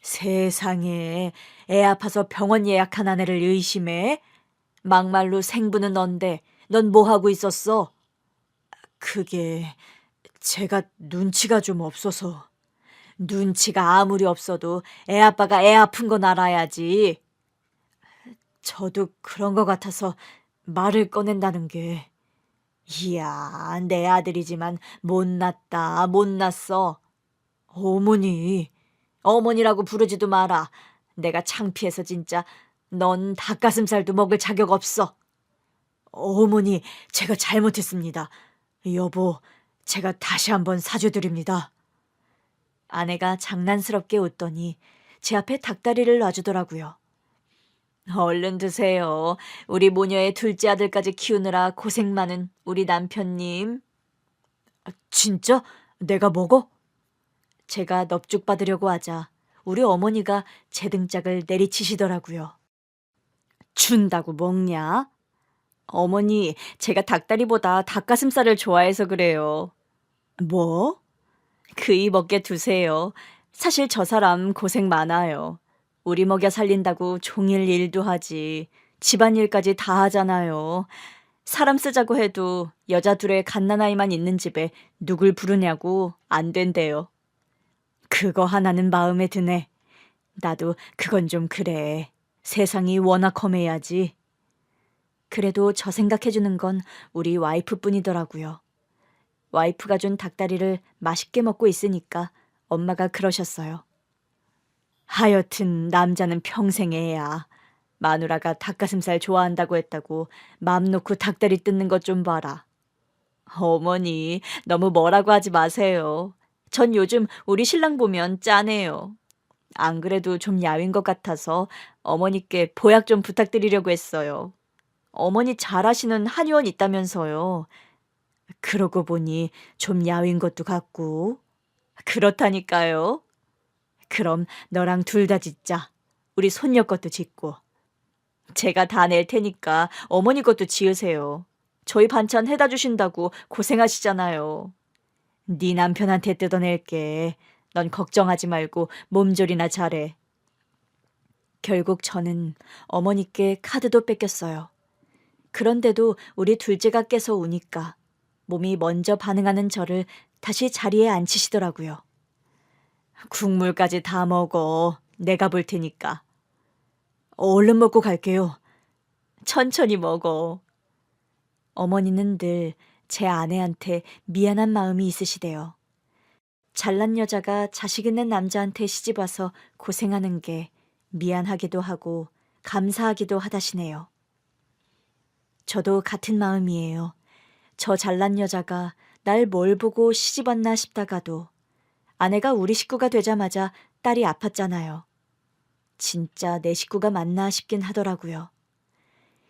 세상에, 애 아파서 병원 예약한 아내를 의심해? 막말로 생부는 넌데 넌 뭐 하고 있었어? 그게 제가 눈치가 좀 없어서. 눈치가 아무리 없어도 애 아빠가 애 아픈 건 알아야지. 저도 그런 것 같아서 말을 꺼낸다는 게. 이야, 내 아들이지만 못났다, 못났어. 어머니, 어머니라고 부르지도 마라. 내가 창피해서 진짜 넌 닭가슴살도 먹을 자격 없어. 어머니, 제가 잘못했습니다. 여보, 제가 다시 한번 사죄드립니다. 아내가 장난스럽게 웃더니 제 앞에 닭다리를 놔주더라고요. 얼른 드세요. 우리 모녀의 둘째 아들까지 키우느라 고생 많은 우리 남편님. 진짜? 내가 먹어? 제가 넙죽 받으려고 하자 우리 어머니가 제 등짝을 내리치시더라고요. 준다고 먹냐? 어머니, 제가 닭다리보다 닭가슴살을 좋아해서 그래요. 뭐? 그이 먹게 두세요. 사실 저 사람 고생 많아요. 우리 먹여 살린다고 종일 일도 하지. 집안일까지 다 하잖아요. 사람 쓰자고 해도 여자 둘의 갓난아이만 있는 집에 누굴 부르냐고 안 된대요. 그거 하나는 마음에 드네. 나도 그건 좀 그래. 세상이 워낙 험해야지. 그래도 저 생각해주는 건 우리 와이프뿐이더라고요. 와이프가 준 닭다리를 맛있게 먹고 있으니까 엄마가 그러셨어요. 하여튼 남자는 평생 애야. 마누라가 닭가슴살 좋아한다고 했다고 맘 놓고 닭다리 뜯는 것 좀 봐라. 어머니, 너무 뭐라고 하지 마세요. 전 요즘 우리 신랑 보면 짠해요. 안 그래도 좀 야윈 것 같아서 어머니께 보약 좀 부탁드리려고 했어요. 어머니 잘하시는 한의원 있다면서요. 그러고 보니 좀 야윈 것도 같고. 그렇다니까요. 그럼 너랑 둘 다 짓자. 우리 손녀 것도 짓고. 제가 다 낼 테니까 어머니 것도 지으세요. 저희 반찬 해다 주신다고 고생하시잖아요. 네 남편한테 뜯어낼게. 넌 걱정하지 말고 몸조리나 잘해. 결국 저는 어머니께 카드도 뺏겼어요. 그런데도 우리 둘째가 깨서 우니까 몸이 먼저 반응하는 저를 다시 자리에 앉히시더라고요. 국물까지 다 먹어. 내가 볼 테니까. 얼른 먹고 갈게요. 천천히 먹어. 어머니는 늘 제 아내한테 미안한 마음이 있으시대요. 잘난 여자가 자식 있는 남자한테 시집와서 고생하는 게 미안하기도 하고 감사하기도 하다시네요. 저도 같은 마음이에요. 저 잘난 여자가 날 뭘 보고 시집왔나 싶다가도 아내가 우리 식구가 되자마자 딸이 아팠잖아요. 진짜 내 식구가 맞나 싶긴 하더라고요.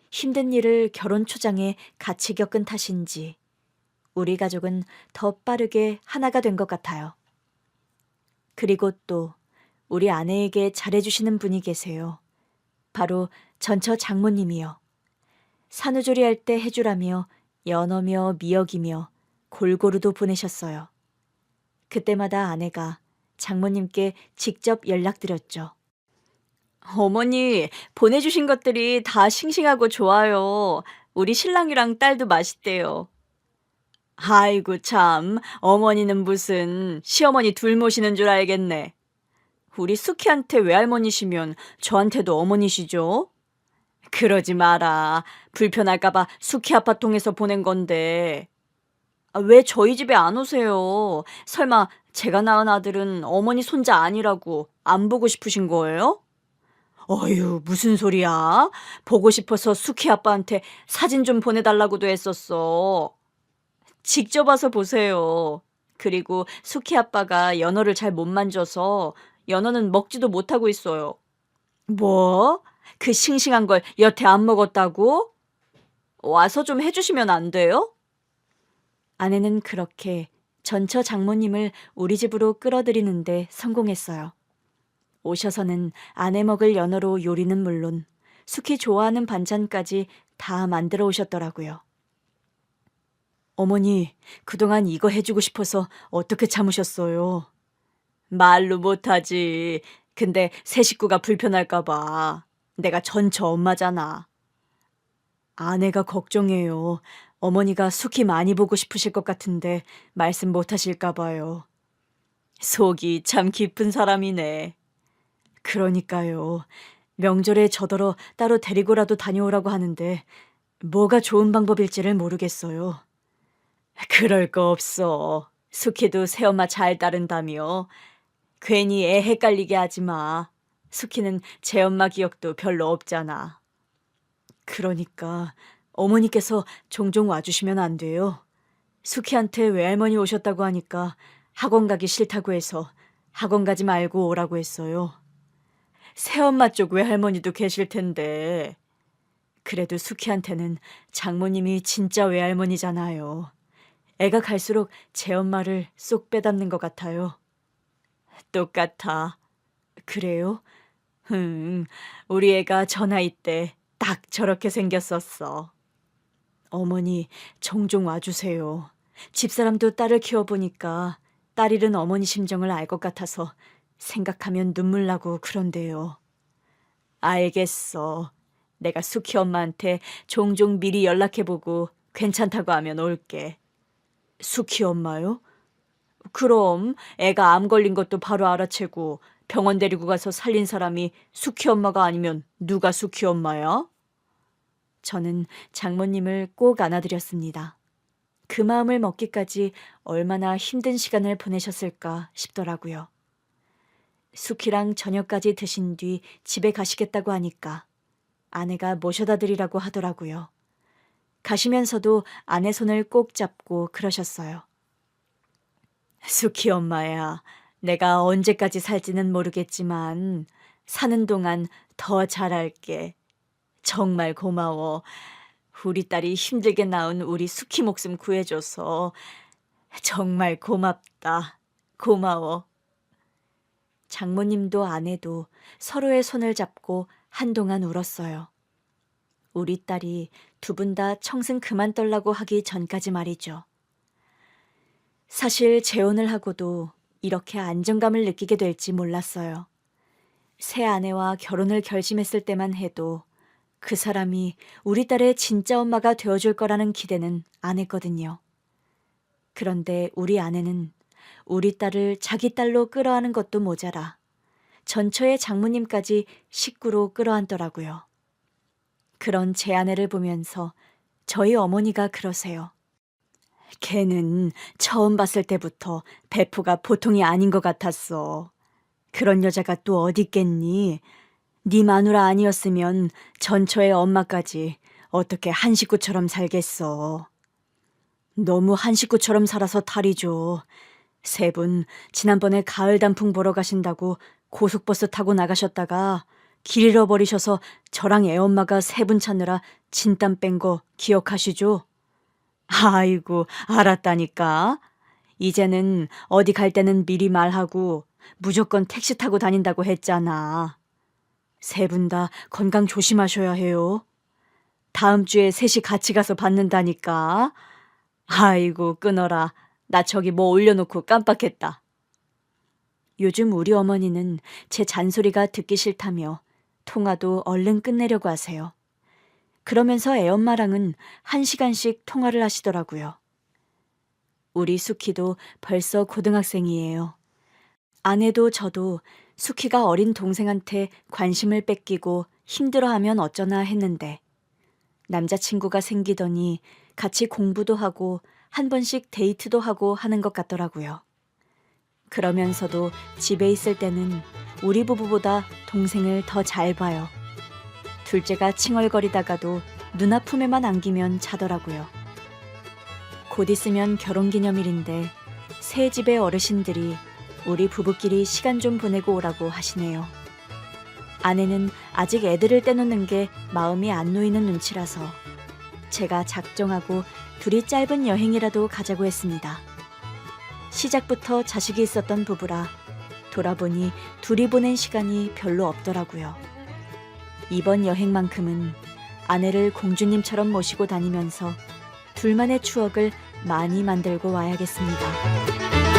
힘든 일을 결혼 초장에 같이 겪은 탓인지 우리 가족은 더 빠르게 하나가 된 것 같아요. 그리고 또 우리 아내에게 잘해주시는 분이 계세요. 바로 전처 장모님이요. 산후조리 할 때 해주라며 연어며 미역이며 골고루도 보내셨어요. 그때마다 아내가 장모님께 직접 연락드렸죠. 어머니, 보내주신 것들이 다 싱싱하고 좋아요. 우리 신랑이랑 딸도 맛있대요. 아이고 참, 어머니는 무슨 시어머니 둘 모시는 줄 알겠네. 우리 수키한테 외할머니시면 저한테도 어머니시죠? 그러지 마라. 불편할까봐 수키 아빠 통해서 보낸 건데. 왜 저희 집에 안 오세요? 설마 제가 낳은 아들은 어머니 손자 아니라고 안 보고 싶으신 거예요? 어휴, 무슨 소리야? 보고 싶어서 수키 아빠한테 사진 좀 보내달라고도 했었어. 직접 와서 보세요. 그리고 수키 아빠가 연어를 잘 못 만져서 연어는 먹지도 못하고 있어요. 뭐? 그 싱싱한 걸 여태 안 먹었다고? 와서 좀 해주시면 안 돼요? 아내는 그렇게 전처 장모님을 우리 집으로 끌어들이는데 성공했어요. 오셔서는 아내 먹을 연어로 요리는 물론 숙희 좋아하는 반찬까지 다 만들어 오셨더라고요. 어머니, 그동안 이거 해주고 싶어서 어떻게 참으셨어요? 말로 못하지. 근데 새 식구가 불편할까 봐. 내가 전처 엄마잖아. 아내가 걱정해요. 어머니가 숙희 많이 보고 싶으실 것 같은데 말씀 못 하실까 봐요. 속이 참 깊은 사람이네. 그러니까요. 명절에 저더러 따로 데리고라도 다녀오라고 하는데 뭐가 좋은 방법일지를 모르겠어요. 그럴 거 없어. 숙희도 새엄마 잘 따른다며. 괜히 애 헷갈리게 하지 마. 숙희는 제 엄마 기억도 별로 없잖아. 그러니까 어머니께서 종종 와주시면 안 돼요. 숙희한테 외할머니 오셨다고 하니까 학원 가기 싫다고 해서 학원 가지 말고 오라고 했어요. 새엄마 쪽 외할머니도 계실 텐데. 그래도 숙희한테는 장모님이 진짜 외할머니잖아요. 애가 갈수록 제 엄마를 쏙 빼닮는 것 같아요. 똑같아. 그래요? 우리 애가 저 나이 때 딱 저렇게 생겼었어. 어머니, 종종 와주세요. 집사람도 딸을 키워보니까 딸 잃은 어머니 심정을 알 것 같아서 생각하면 눈물 나고 그런데요. 알겠어. 내가 숙희 엄마한테 종종 미리 연락해보고 괜찮다고 하면 올게. 숙희 엄마요? 그럼 애가 암 걸린 것도 바로 알아채고 병원 데리고 가서 살린 사람이 숙희 엄마가 아니면 누가 숙희 엄마야? 저는 장모님을 꼭 안아드렸습니다. 그 마음을 먹기까지 얼마나 힘든 시간을 보내셨을까 싶더라고요. 숙희랑 저녁까지 드신 뒤 집에 가시겠다고 하니까 아내가 모셔다 드리라고 하더라고요. 가시면서도 아내 손을 꼭 잡고 그러셨어요. 숙희 엄마야, 내가 언제까지 살지는 모르겠지만 사는 동안 더 잘할게. 정말 고마워. 우리 딸이 힘들게 낳은 우리 숙희 목숨 구해줘서 정말 고맙다. 고마워. 장모님도 아내도 서로의 손을 잡고 한동안 울었어요. 우리 딸이 두 분 다 청승 그만 떨라고 하기 전까지 말이죠. 사실 재혼을 하고도 이렇게 안정감을 느끼게 될지 몰랐어요. 새 아내와 결혼을 결심했을 때만 해도 그 사람이 우리 딸의 진짜 엄마가 되어줄 거라는 기대는 안 했거든요. 그런데 우리 아내는 우리 딸을 자기 딸로 끌어안은 것도 모자라 전처의 장모님까지 식구로 끌어안더라고요. 그런 제 아내를 보면서 저희 어머니가 그러세요. 걔는 처음 봤을 때부터 배포가 보통이 아닌 것 같았어. 그런 여자가 또 어디 있겠니? 네 마누라 아니었으면 전처의 엄마까지 어떻게 한 식구처럼 살겠어. 너무 한 식구처럼 살아서 탈이죠. 세 분 지난번에 가을 단풍 보러 가신다고 고속버스 타고 나가셨다가 길 잃어버리셔서 저랑 애엄마가 세 분 찾느라 진땀 뺀 거 기억하시죠? 아이고, 알았다니까. 이제는 어디 갈 때는 미리 말하고 무조건 택시 타고 다닌다고 했잖아. 세 분 다 건강 조심하셔야 해요. 다음 주에 셋이 같이 가서 받는다니까. 아이고, 끊어라. 나 저기 뭐 올려놓고 깜빡했다. 요즘 우리 어머니는 제 잔소리가 듣기 싫다며 통화도 얼른 끝내려고 하세요. 그러면서 애엄마랑은 1시간씩 통화를 하시더라고요. 우리 수키도 벌써 고등학생이에요. 아내도 저도 수키가 어린 동생한테 관심을 뺏기고 힘들어하면 어쩌나 했는데 남자친구가 생기더니 같이 공부도 하고 한 번씩 데이트도 하고 하는 것 같더라고요. 그러면서도 집에 있을 때는 우리 부부보다 동생을 더 잘 봐요. 둘째가 칭얼거리다가도 누나 품에만 안기면 자더라고요. 곧 있으면 결혼기념일인데 새 집의 어르신들이 우리 부부끼리 시간 좀 보내고 오라고 하시네요. 아내는 아직 애들을 떼놓는 게 마음이 안 놓이는 눈치라서 제가 작정하고 둘이 짧은 여행이라도 가자고 했습니다. 시작부터 자식이 있었던 부부라 돌아보니 둘이 보낸 시간이 별로 없더라고요. 이번 여행만큼은 아내를 공주님처럼 모시고 다니면서 둘만의 추억을 많이 만들고 와야겠습니다.